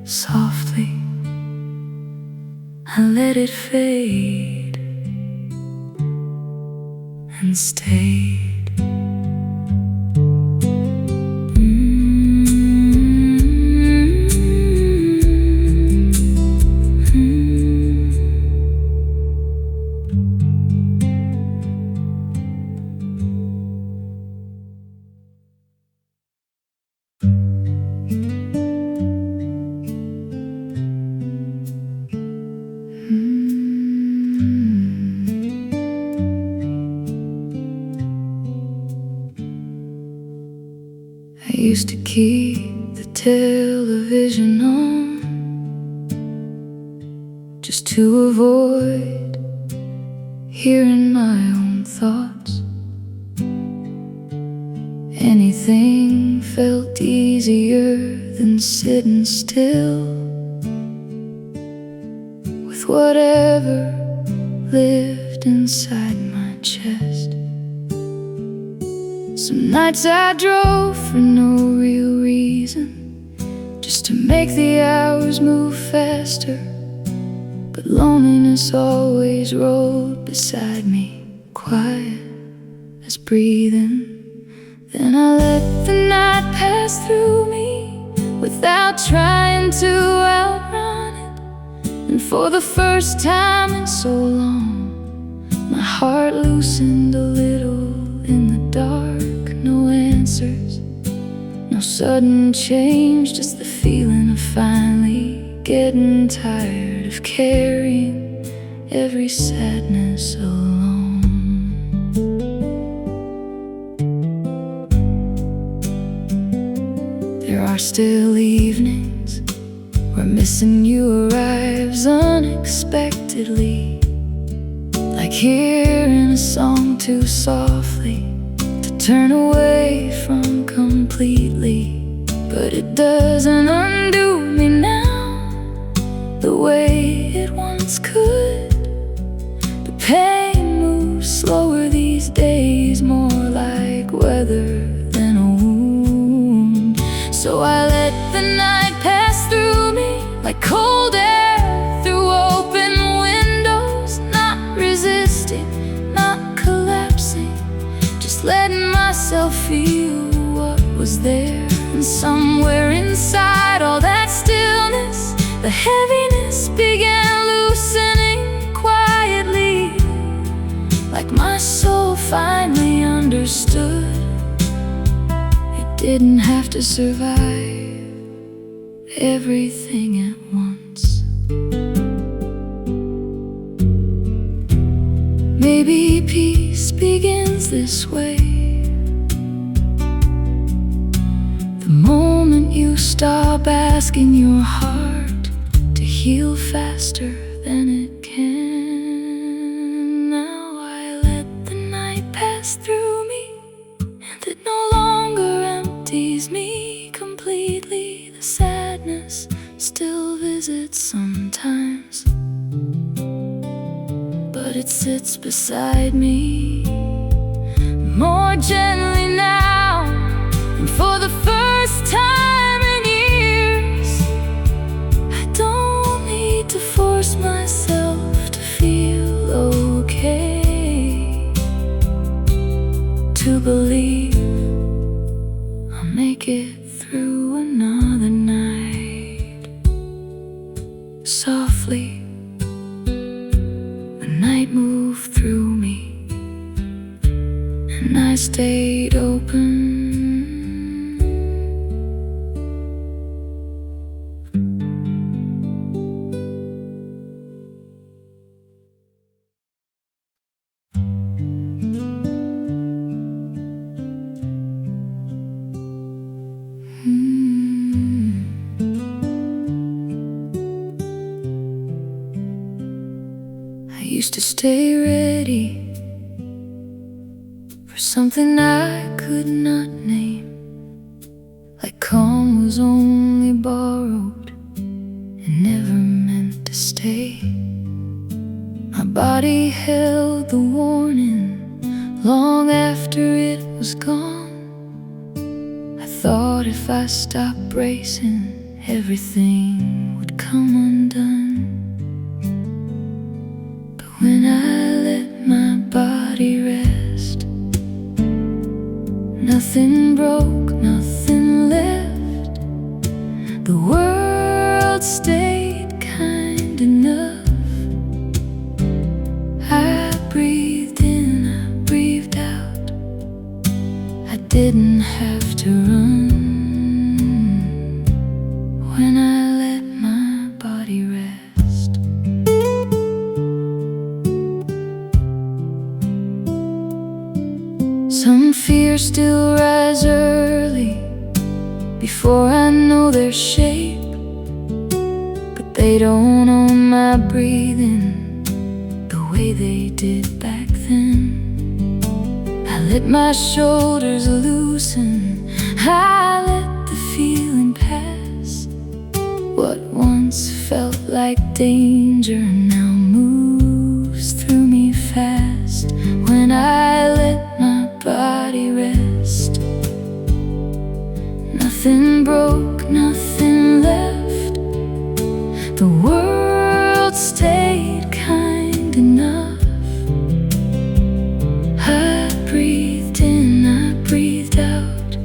Softly I let it fade and stayed. keep the television on just to avoid hearing my own thoughts. Anything felt easier than sitting still with whatever lived inside my chest. Some nights I drove for no real reason, just to make the hours move faster. But loneliness always rode beside me, quiet as breathing. Then I let the night pass through me without trying to outrun it. And for the first time in so long, my heart loosened a little in the dark. No answers, no sudden change, just the feeling of finally getting tired of carrying every sadness alone. There are still evenings where missing you arrives unexpectedly, like hearing a song too softly to turn away from completely. But it doesn't undo me now the way it once could. The pain moves slower these days, more like weather than a wound. So I let the night pass through me like cold air through open windows, not resisting, not collapsing, just letting myself feel what was there. And somewhere inside all that stillness, the heaviness began loosening quietly, like my soul finally understood it didn't have to survive everything at once. Maybe peace begins this way, the moment you stop asking your heart to heal faster than it can. Now I let the night pass through me, and it no longer empties me completely. The sadness still visits sometimes, but it sits beside me more gently now. And for the first time in years, I don't need to force myself to feel okay, to believe I'll make it through another night. Softly, the night moved through me, and I stayed open. I used to stay ready for something I could not name, like calm was only borrowed and never meant to stay. My body held the warning long after it was gone. I thought if I stopped bracing, everything would come undone. But when I let my body rest, nothing broke, nothing left. The world stayed kind enough. I breathed in, I breathed out. I didn't have to run when I let my body rest. Some fears still rise early before I know their shape. But they don't own my breathing the way they did back then. I let my shoulders loosen, I let the feeling pass. What once felt like danger now moves through me fast. When I let my body rest, nothing broke, nothing left. The world stayed kind enough. I breathed in, I breathed out.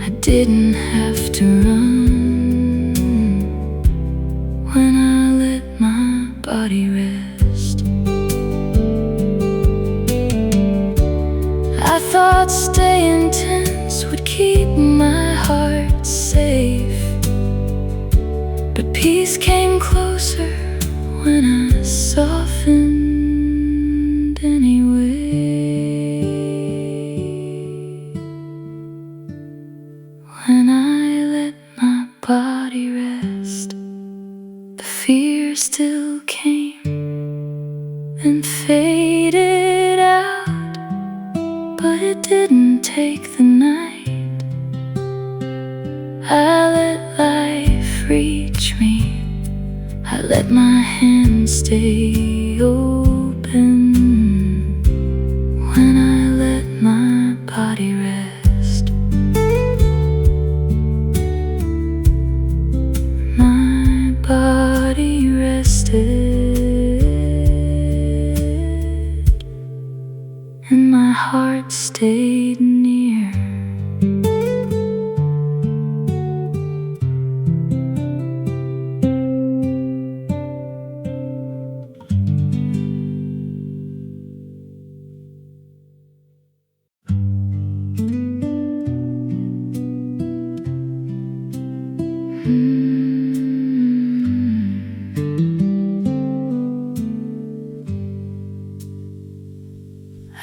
I didn't have to run when I let my body rest. I thought staying tense would keep my heart safe, but peace came closer when I softened anyway. When I let my body rest, the fear still came and faded out, but it didn't take the night. I let life reach me, I let my hands stay open. When I let my body rest, my body rested, and my heart stayed near.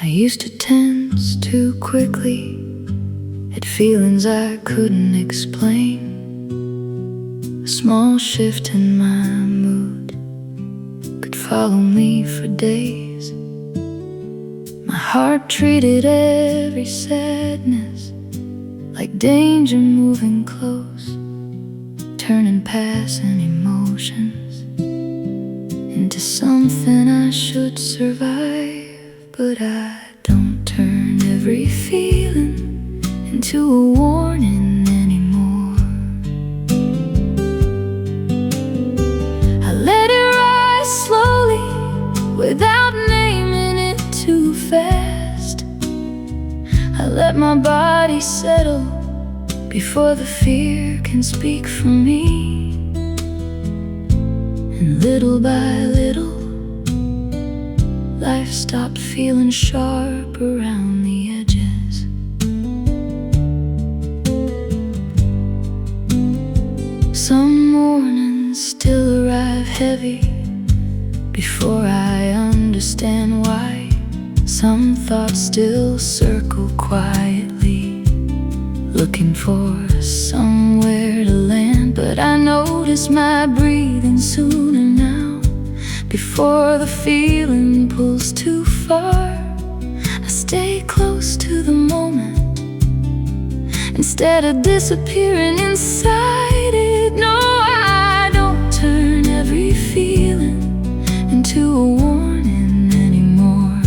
I used to tense too quickly at feelings I couldn't explain. A small shift in my mood could follow me for days. My heart treated every sadness like danger moving close, turning passing emotions into something I should survive. But I don't turn every feeling into a warning anymore. I let it rise slowly without naming it too fast. I let my body settle before the fear can speak for me. And little by little, life stopped feeling sharp around the edges. Some mornings still arrive heavy before I understand why. Some thoughts still circle quietly, looking for somewhere to land. But I notice my breathing sooner now, before the feeling pulls too far. I stay close to the moment instead of disappearing inside it. No, I don't turn every feeling into a warning anymore.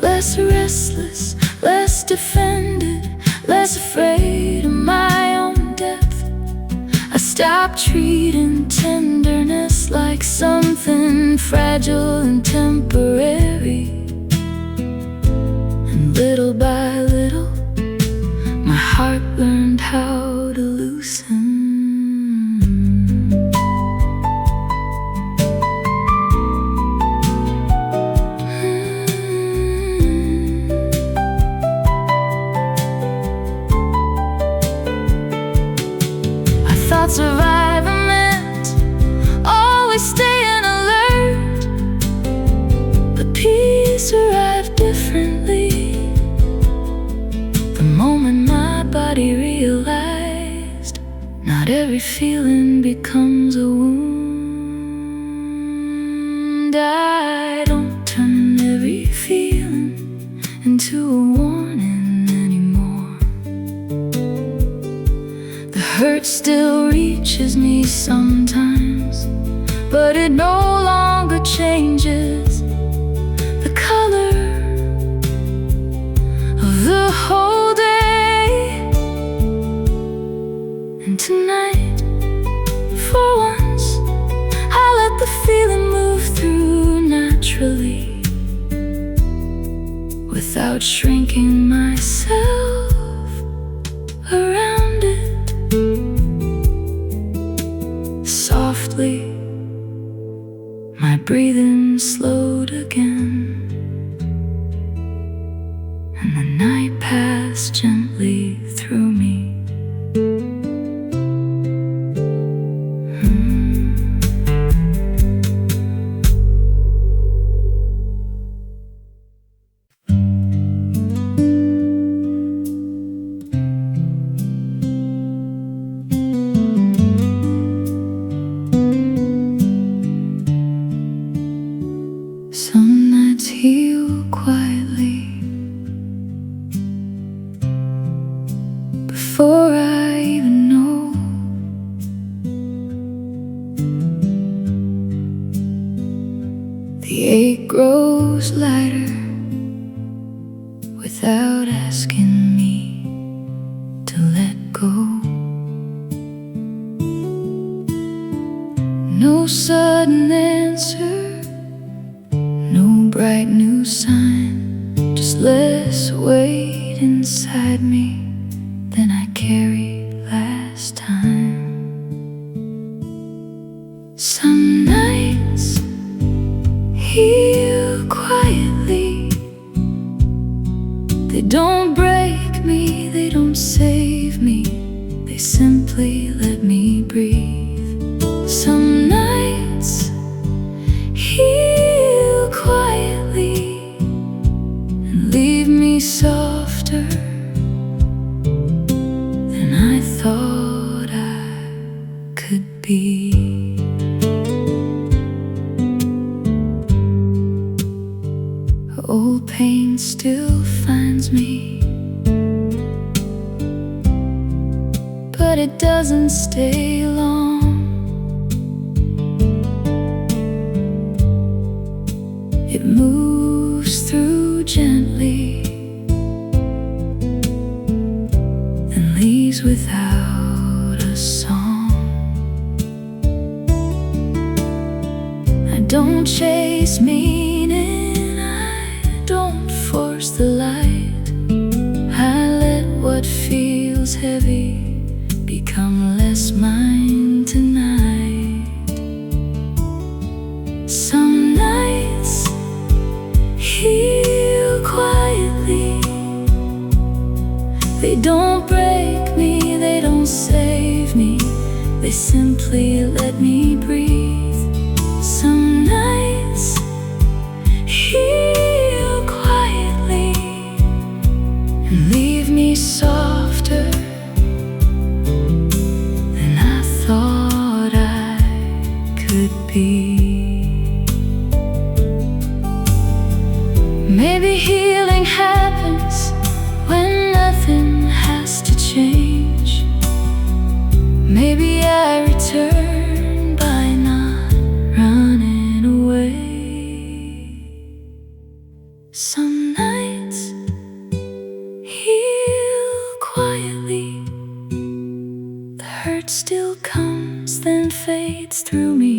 Less restless, less defended, less afraid of my own depth. I stopped treating tenderness like something fragile and temporary. And little by little, my heart learned how to loosen. I thought surviving meant always staying alert, but peace arrived differently the moment every feeling becomes a wound. I don't turn every feeling into a warning anymore. The hurt still reaches me sometimes, but it no longer changes the color of the whole day. And tonight, for once, I let the feeling move through naturally, without shrinking myself around it. Softly, my breathing slowed again, and the night passed gently through me. Some nights heal quietly before I even know. The ache grows lighter without asking me to let go. No sudden answer, no bright new sign, just less weight inside me than I carried last time. Some nights heal quietly. They don't break me, they don't save me, they simply let me breathe. Some nights heal quietly and leave me softer than I thought I could be. Old pain still finds me, but it doesn't stay long. It moves through gently and leaves without a song. I don't chase meaning, I don't force the light. I let what feels heavy become less mine tonight. Some nights heal quietly. They don't break me, they don't save me, they simply let me breathe. Some nights heal quietly and leave me softer than I thought I could be. Maybe healing happens when nothing has to change. Maybe I return by not running away. Some nights heal quietly. The hurt still comes, then fades through me,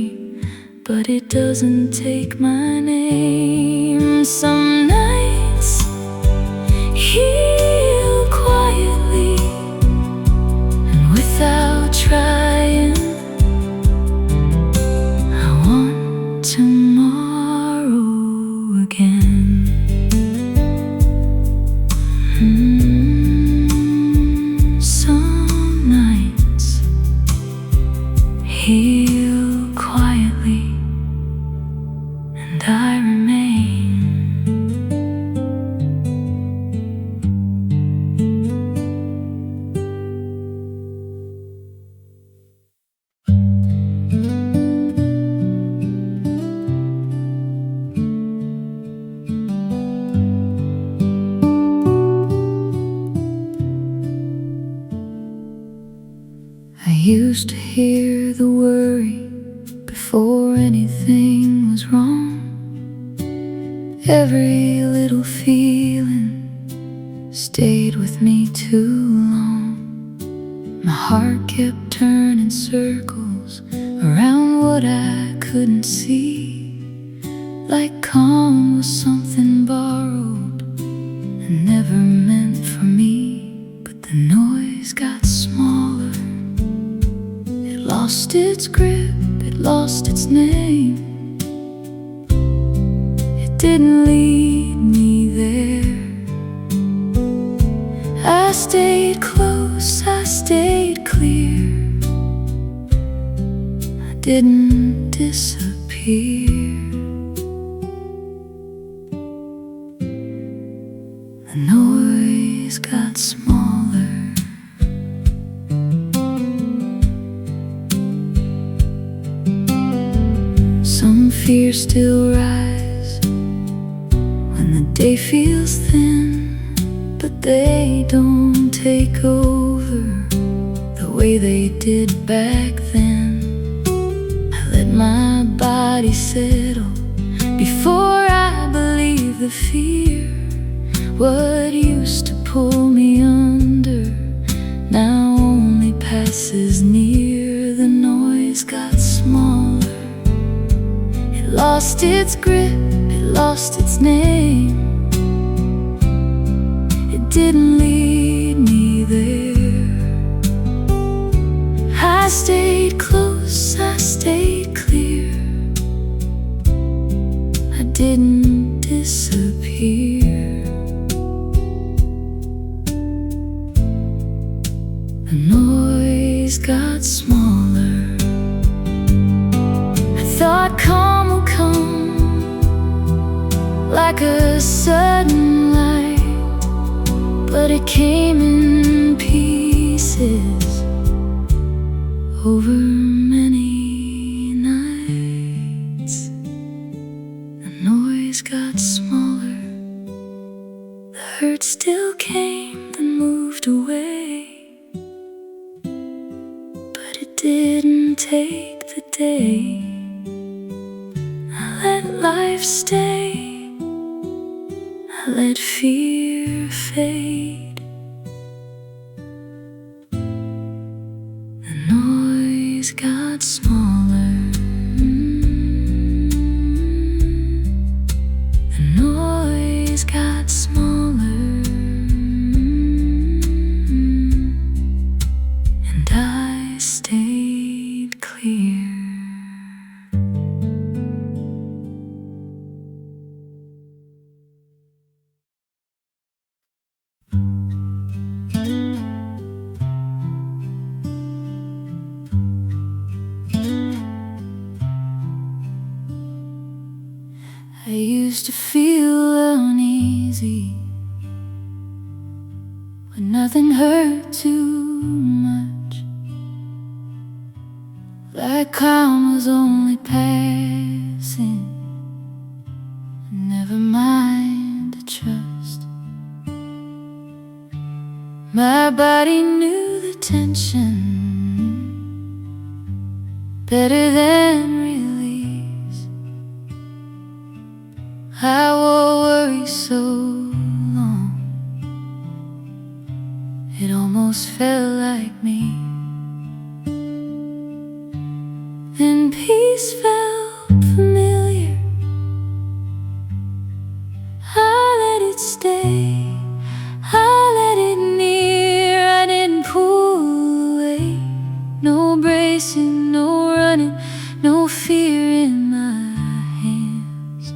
but it doesn't take my name. Some nights heal quietly and without trying. I want tomorrow again. Some nights heal quietly and I remain. I used to hear the worry before anything was wrong. Every little feeling stayed with me too long. My heart kept turning circles around what I couldn't see, like calm was something borrowed and never meant for me. But the noise got smaller, it lost its grip, it lost its name. It didn't lead me there. I stayed close, I stayed clear. I didn't disappear. The noise got smaller. Some fears still rise when the day feels thin, but they don't take over the way they did back then. I let my body settle before I believe the fear. What used to pull me under now only passes near. The noise got smaller, it lost its grip, it lost its name. It didn't lead me there. I stayed close, I stayed clear. I didn't disappear. The noise got smaller. I thought calm would come like a sudden light, but it came in pieces over many nights. The noise got smaller, the hurt still came, then moved away. Didn't take the day. I let life stay, I let fear fade. The noise got smaller. The noise got smaller. And I stayed clear. I used to feel uneasy when nothing hurt too much, like calm was only passing. Never mind the trust. My body knew the tension better than release. I wore worry so long, it almost felt like me. Then peace felt familiar, I let it stay, I let it near. I didn't pull away, no bracing, no running, no fear in my hands.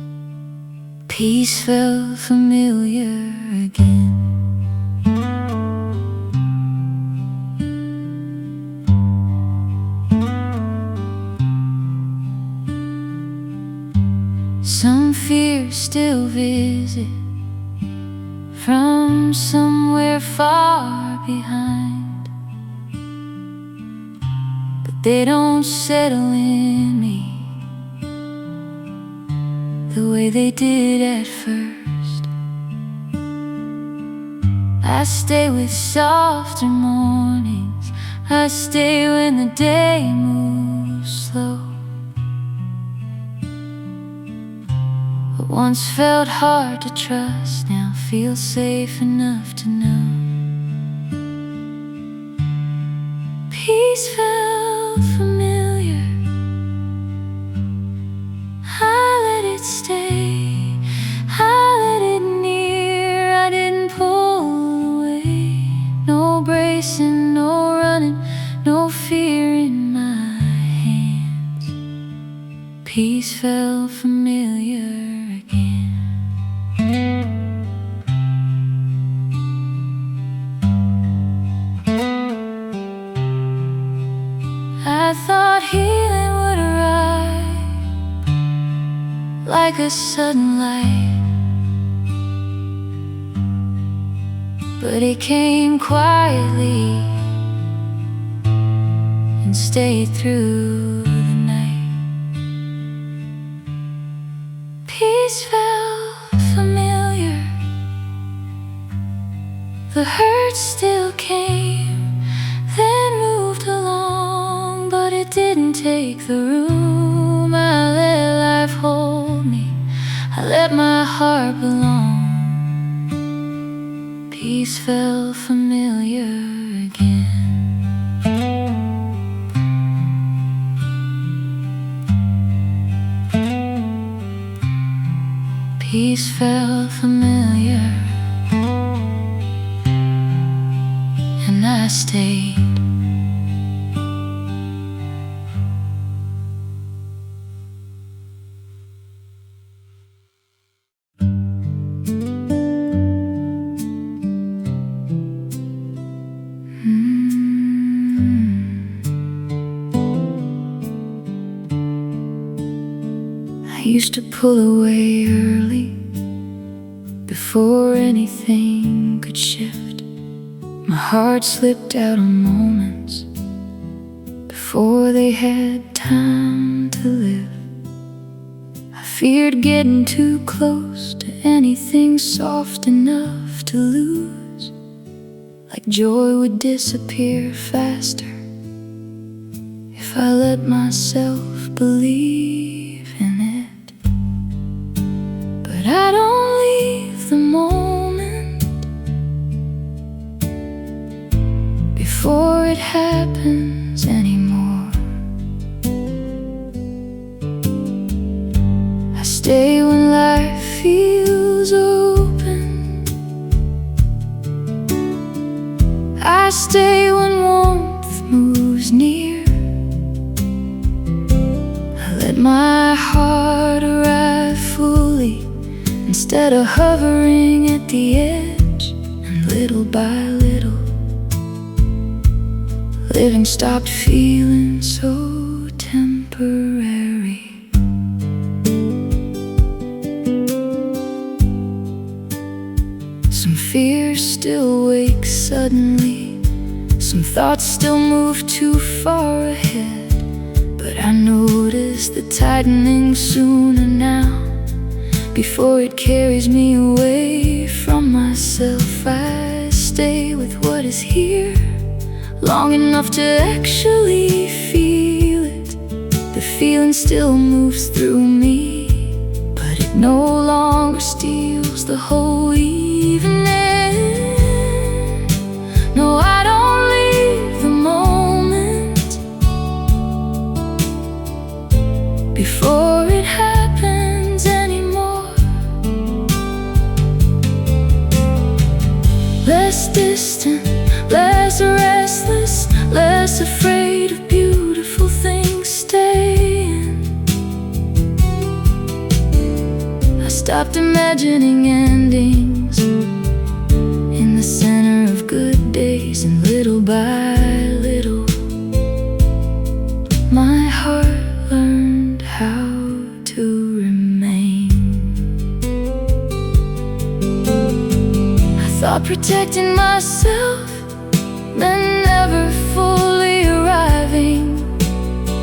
Peace felt familiar again. Some fears still visit from somewhere far behind, but they don't settle in me the way they did at first. I stay with softer mornings, I stay when the day moves slow. What once felt hard to trust now feels safe enough to know. Peace felt familiar, I let it stay, I let it near, I didn't pull away. No bracing, no running, no fear in my hands. Peace felt familiar again. I thought healing would arrive like a sudden light, but it came quietly and stayed through the night. Peace felt familiar, the hurt still came, then moved along, but it didn't take the room. I let life hold me, I let my heart belong. Peace felt familiar again. Peace felt familiar, and I stayed. I used to pull away early before anything could shift. My heart slipped out of moments before they had time to live. I feared getting too close to anything soft enough to lose, like joy would disappear faster if I let myself believe in it. But I don't leave the moment before it happens anymore. I stay when life feels open, I stay when warmth moves near. I let my heart arrive fully instead of hovering at the edge, and little by little living stopped feeling so temporary. Some fears still wake suddenly, some thoughts still move too far ahead, but I notice the tightening sooner now. Before it carries me away from myself, I stay with what is here long enough to actually feel it. The feeling still moves through me, but it no longer steals the whole evening. No, I don't leave the moment before it happens anymore. Less distant, less restless, less afraid of beautiful things staying. I stopped imagining endings in the center of good days, and little by little my heart learned how to remain. I thought protecting myself meant never fully arriving,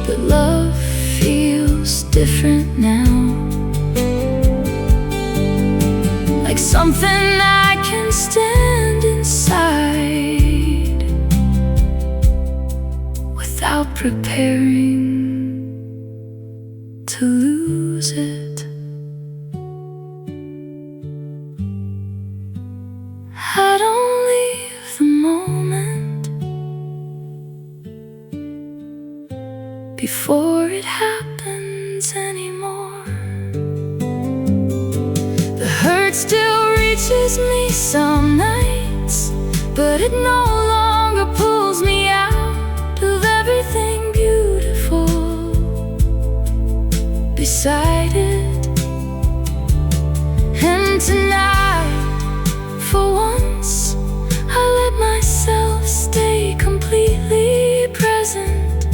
but love feels different now, like something I can stand inside preparing to lose it. I don't leave the moment before it happens anymore. The hurt still reaches me some nights, but it no longer pulls me out of everything beautiful beside it. And tonight, for once, I let myself stay completely present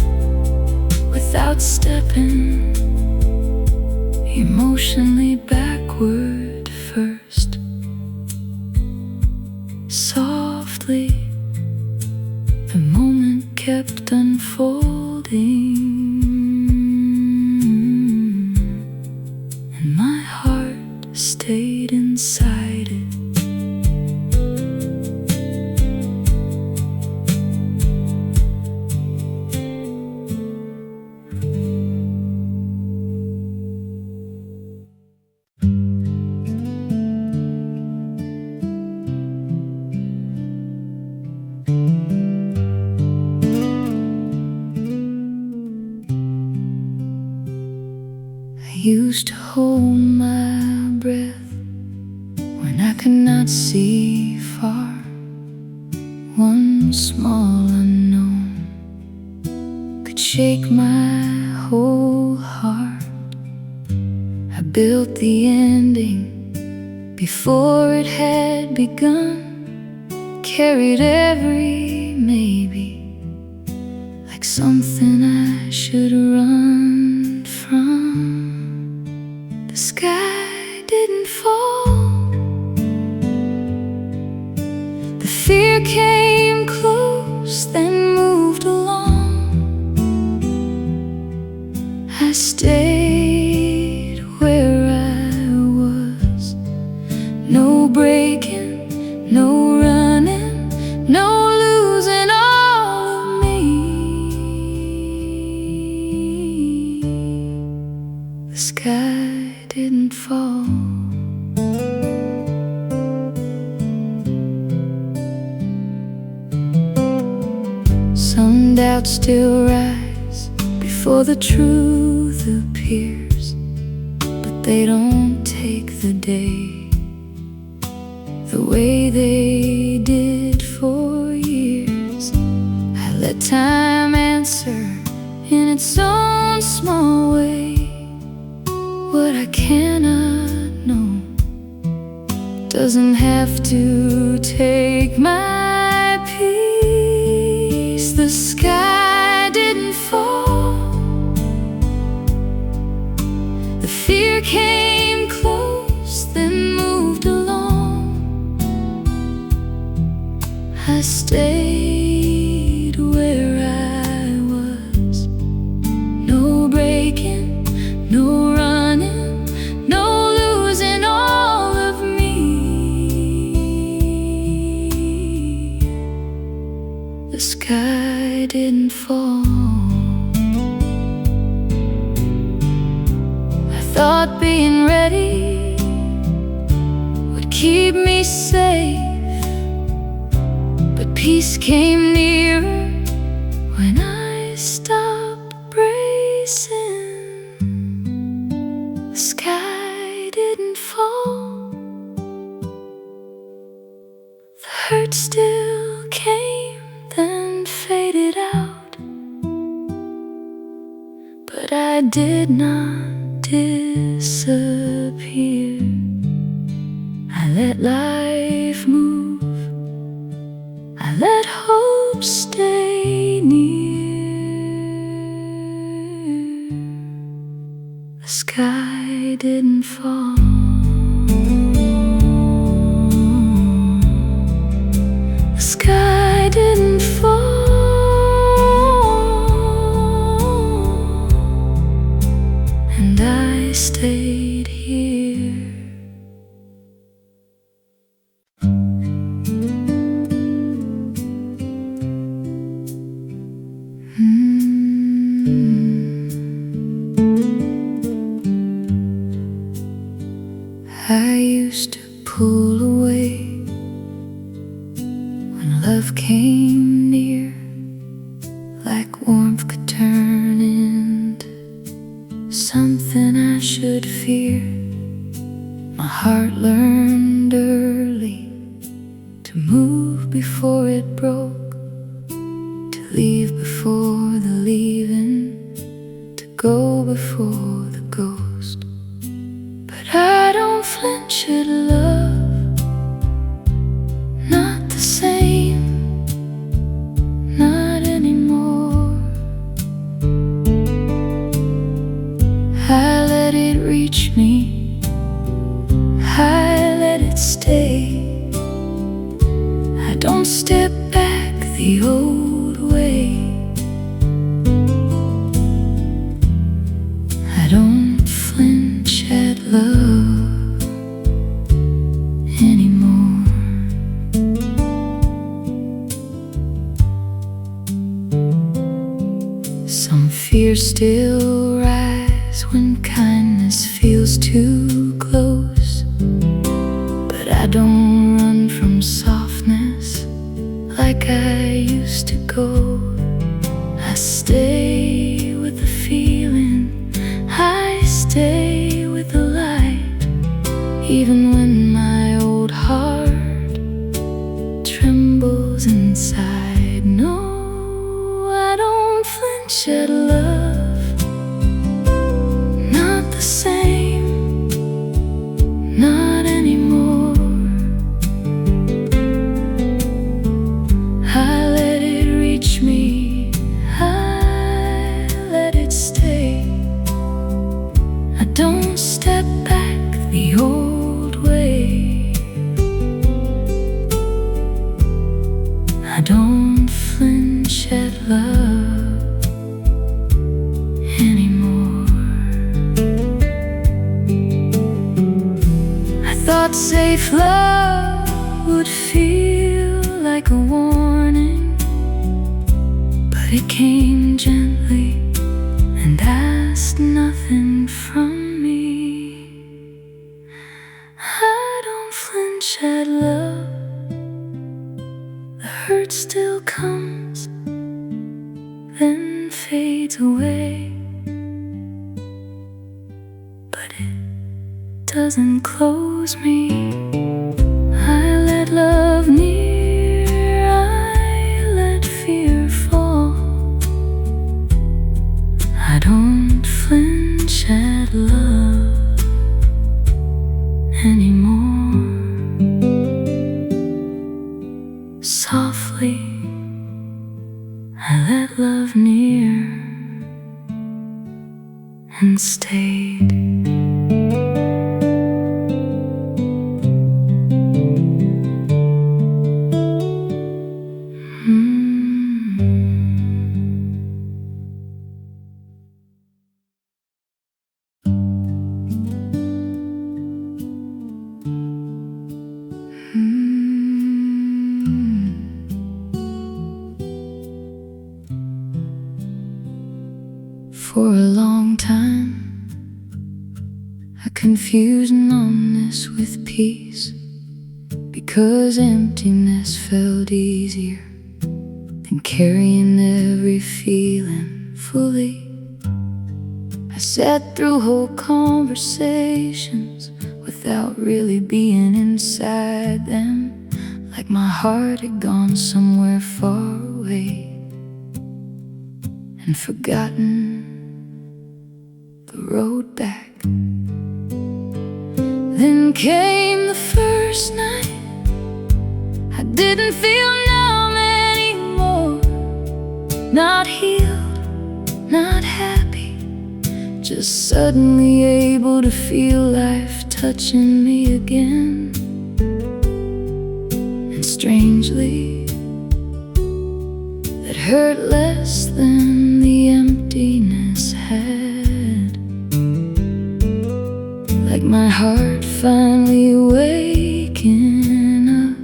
without stepping emotionally backward first. Softly, the moment kept unfolding, and my heart stayed inside it. I used to hold my breath when I could not see far. One small unknown could shake my whole heart. I built the ending before it had begun, carried every maybe like something I should run from. The sky didn't fall. The fear came close, then moved along. I stayed where I was. No breaking, no running, no losing all of me. The sky didn't fall. Some doubts still rise before the truth appears, but they don't take the day the way they did for years. I let time answer in its own small way what I cannot know. Doesn't have to take my peace. The sky didn't fall. The fear came close, then moved along. I stayed where I was. No breaking, no running, no losing all of me. The sky didn't fall. I thought being ready would keep me safe, but peace came nearer when I stopped bracing. The sky didn't fall. The hurt still came, then faded out, but I did not disappear. I let life move, I let hope stay near. The sky didn't fall. The sky didn't fall. And I stayed here. came near, like warmth could turn into something I should fear. My heart learned early to move before it broke, to leave before the leaving, to go before the ghost. But I don't flinch at love, not the same, not anymore. I let it reach me, I let it stay. I don't step back the old way. I don't flinch at love anymore. Some fears still rise when kindness feels too close, but I don't run from softness like I used to go. I stay with the feeling, I stay with the light, even when my old heart trembles inside. No, I don't flinch at love, not the same, not anymore. I let it reach me, I let it stay. I don't step back the old way. I don't flinch at love anymore. I thought safe love would feel like a warning, but it came gently and asked nothing from me. I don't flinch at love, the hurt still comes, then fades away, but it doesn't close me. I let love near, I let fear fall. I don't flinch at love anymore. Softly, I let love near and stayed. For a long time, I confused numbness with peace, because emptiness felt easier than carrying every feeling fully. I sat through whole conversations without really being inside them, like my heart had gone somewhere far away and forgotten the road back. Then came the first night, I didn't feel numb anymore, not healed, not happy, just suddenly able to feel life touching me again. And strangely, that hurt less than the emptiness had. Like my heart finally waking up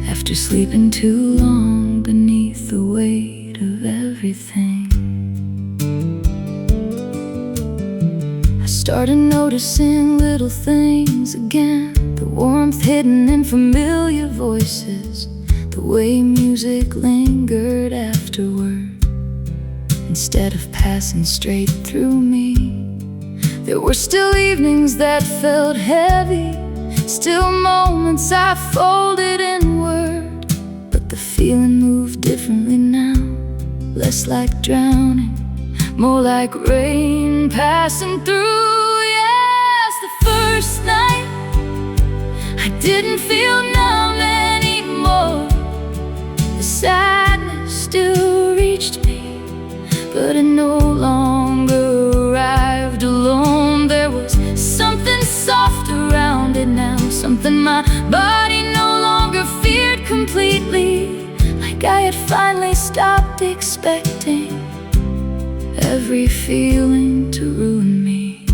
after sleeping too long beneath the weight of everything. I started noticing little things again, the warmth hidden in familiar voices, the way music lingered afterward, instead of passing straight through me. There were still evenings that felt heavy, still moments I folded inward, but the feeling moved differently now, less like drowning, more like rain passing through. Yes, the first night I didn't feel numb anymore. The sadness still reached me, but it no longer arrived alone. There was something soft around it now, something my body no longer feared completely, like I had finally stopped expecting every feeling to ruin me.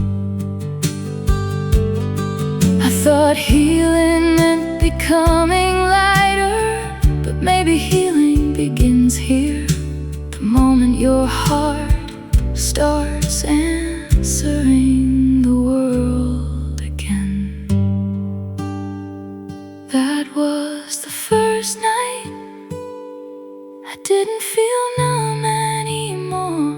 I thought healing meant becoming lighter, but maybe healing begins here, the moment your heart starts answering the world again. That was the first night I didn't feel numb anymore.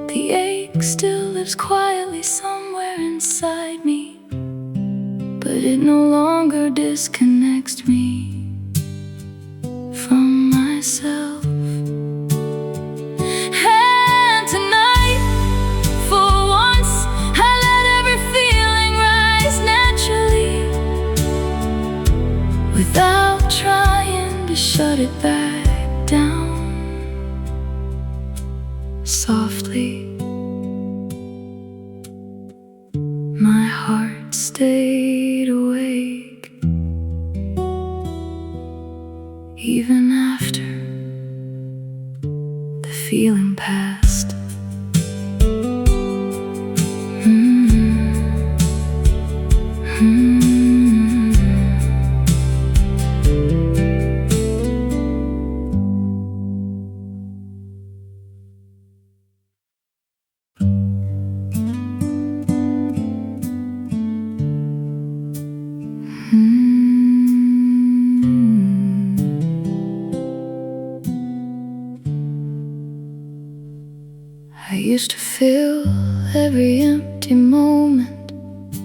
The ache still lives quietly somewhere inside me, but it no longer disconnects me from myself. And tonight, for once, I let every feeling rise naturally, without trying to shut it back down. Softly, my heart stayed awake, even after the feeling passed. I used to fill every empty moment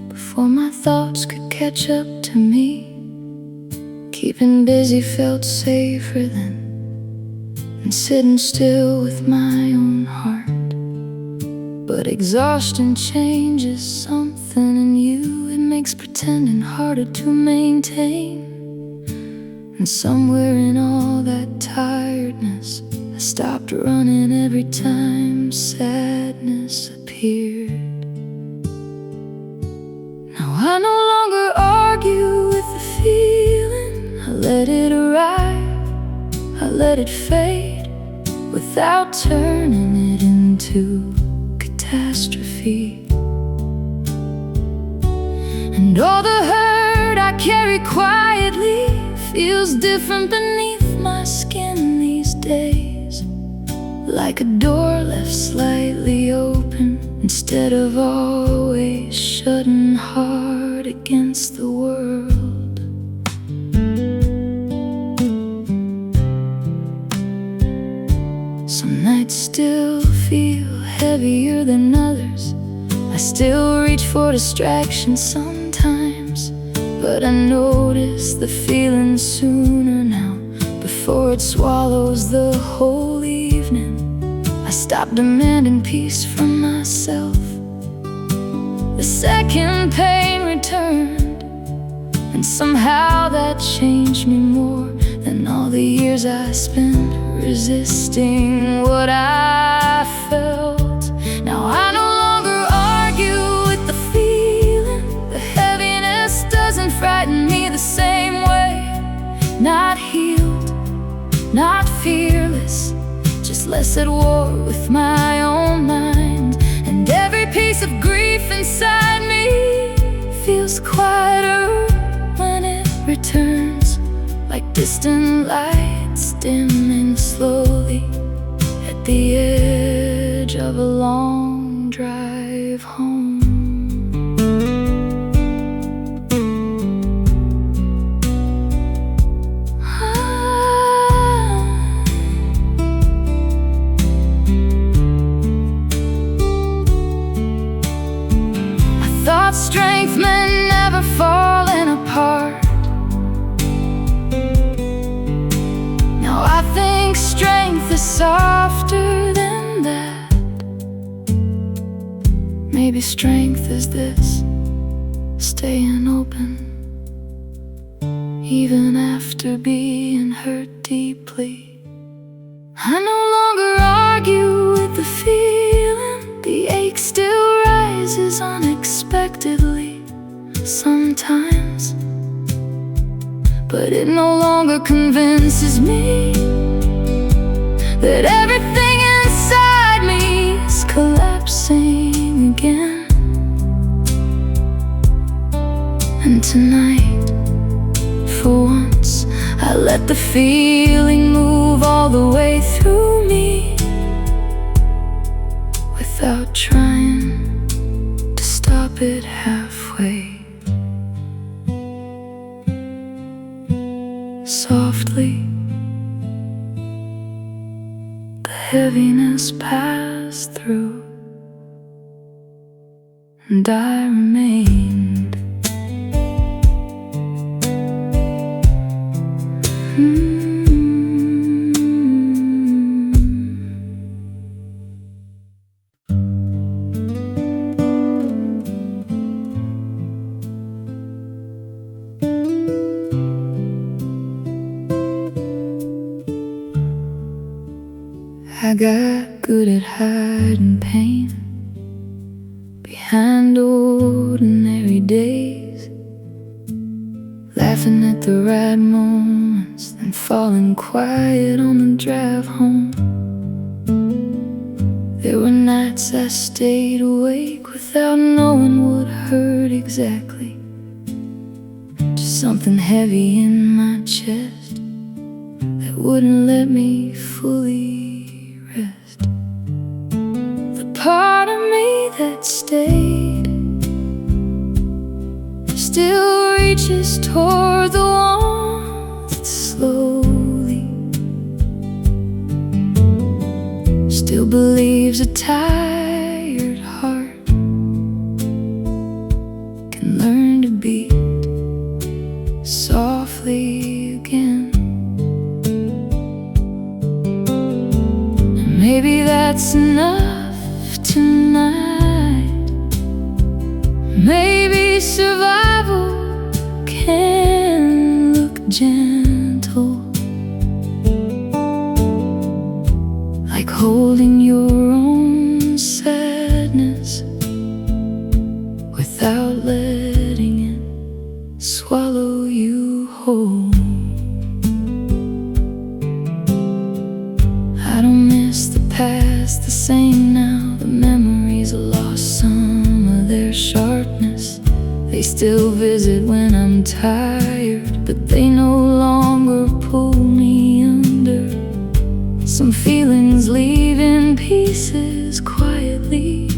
before my thoughts could catch up to me. Keeping busy felt safer than sitting still with my own heart. But exhaustion changes something in you. It makes pretending harder to maintain. And somewhere in all that tiredness, I stopped running every time sadness appeared. Now I no longer argue with the feeling. I let it arrive, I let it fade, without turning it into catastrophe. And all the hurt I carry quietly feels different beneath my skin these days, like a door left slightly open instead of always shutting hard against the world. Some nights still feel heavier than others. I still reach for distraction sometimes, but I notice the feeling sooner now, before it swallows the whole evening. I stopped demanding peace from myself. The second pain returned, and somehow that changed me more than all the years I spent resisting what I felt. Now I no longer argue with the feeling. The heaviness doesn't frighten me the same way. Not healed, not fearless, just less at war with my own mind. And every piece of grief inside me feels quieter when it returns, like distant lights dimming slowly at the edge of a long drive home. think strength is softer than that. Maybe strength is this, staying open even after being hurt deeply. I no longer argue with the feeling. The ache still rises unexpectedly sometimes, but it no longer convinces me that everything inside me is collapsing again. And tonight, for once, I let the feeling move all the way through me without trying to stop it halfway. Softly, the heaviness passed through, and I remained. I got good at hiding pain behind ordinary days, laughing at the right moments, then falling quiet on the drive home. There were nights I stayed awake without knowing what hurt exactly, just something heavy in my chest that wouldn't let me fully rest. The part of me that stayed still reaches toward the warmth slowly, still believes a tired heart can learn to beat softly again. Maybe that's enough tonight. Maybe survival can look gentle, like holding your own sadness without letting it swallow you whole. I don't miss the past the same now. The memories lost some of their sharpness. They still visit when I'm tired, but they no longer pull me under. Some feelings leave in pieces quietly,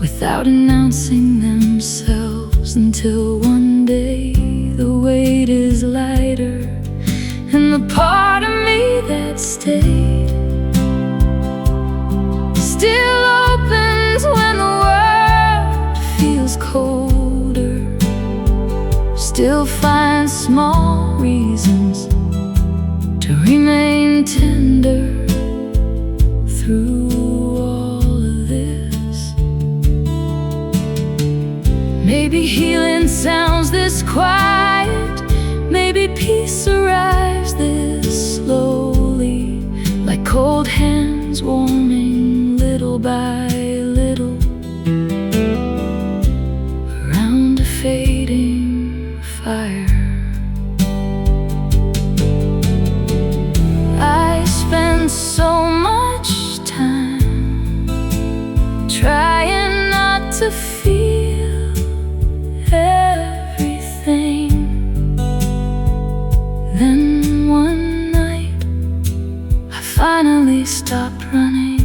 without announcing themselves, until one day the weight is lighter, and the part of me that stayed still opens when the world feels colder, still finds small reasons to remain tender through all of this. Maybe healing sounds this quiet, maybe peace arrives this slowly, like cold hands warming little by little around a fading fire. I spend so much time trying not to feel everything. Then one night I finally stopped running,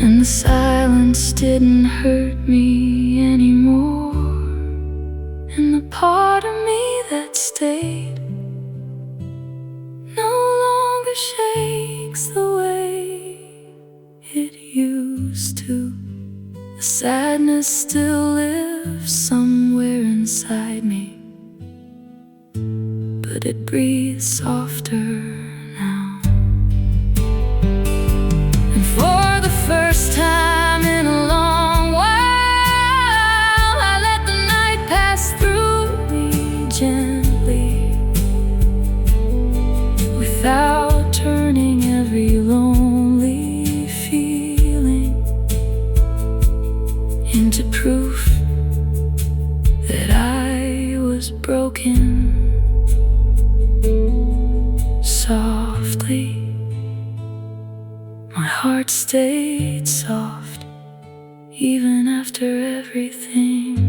and the silence didn't hurt me anymore. And the part of me that stayed no longer shakes the way it used to. The sadness still lives somewhere inside me, but but it breathes softer now. And for the first time in a long while, I let the night pass through me gently, without turning every lonely feeling into proof that I was broken. Softly, my heart stayed soft, even after everything.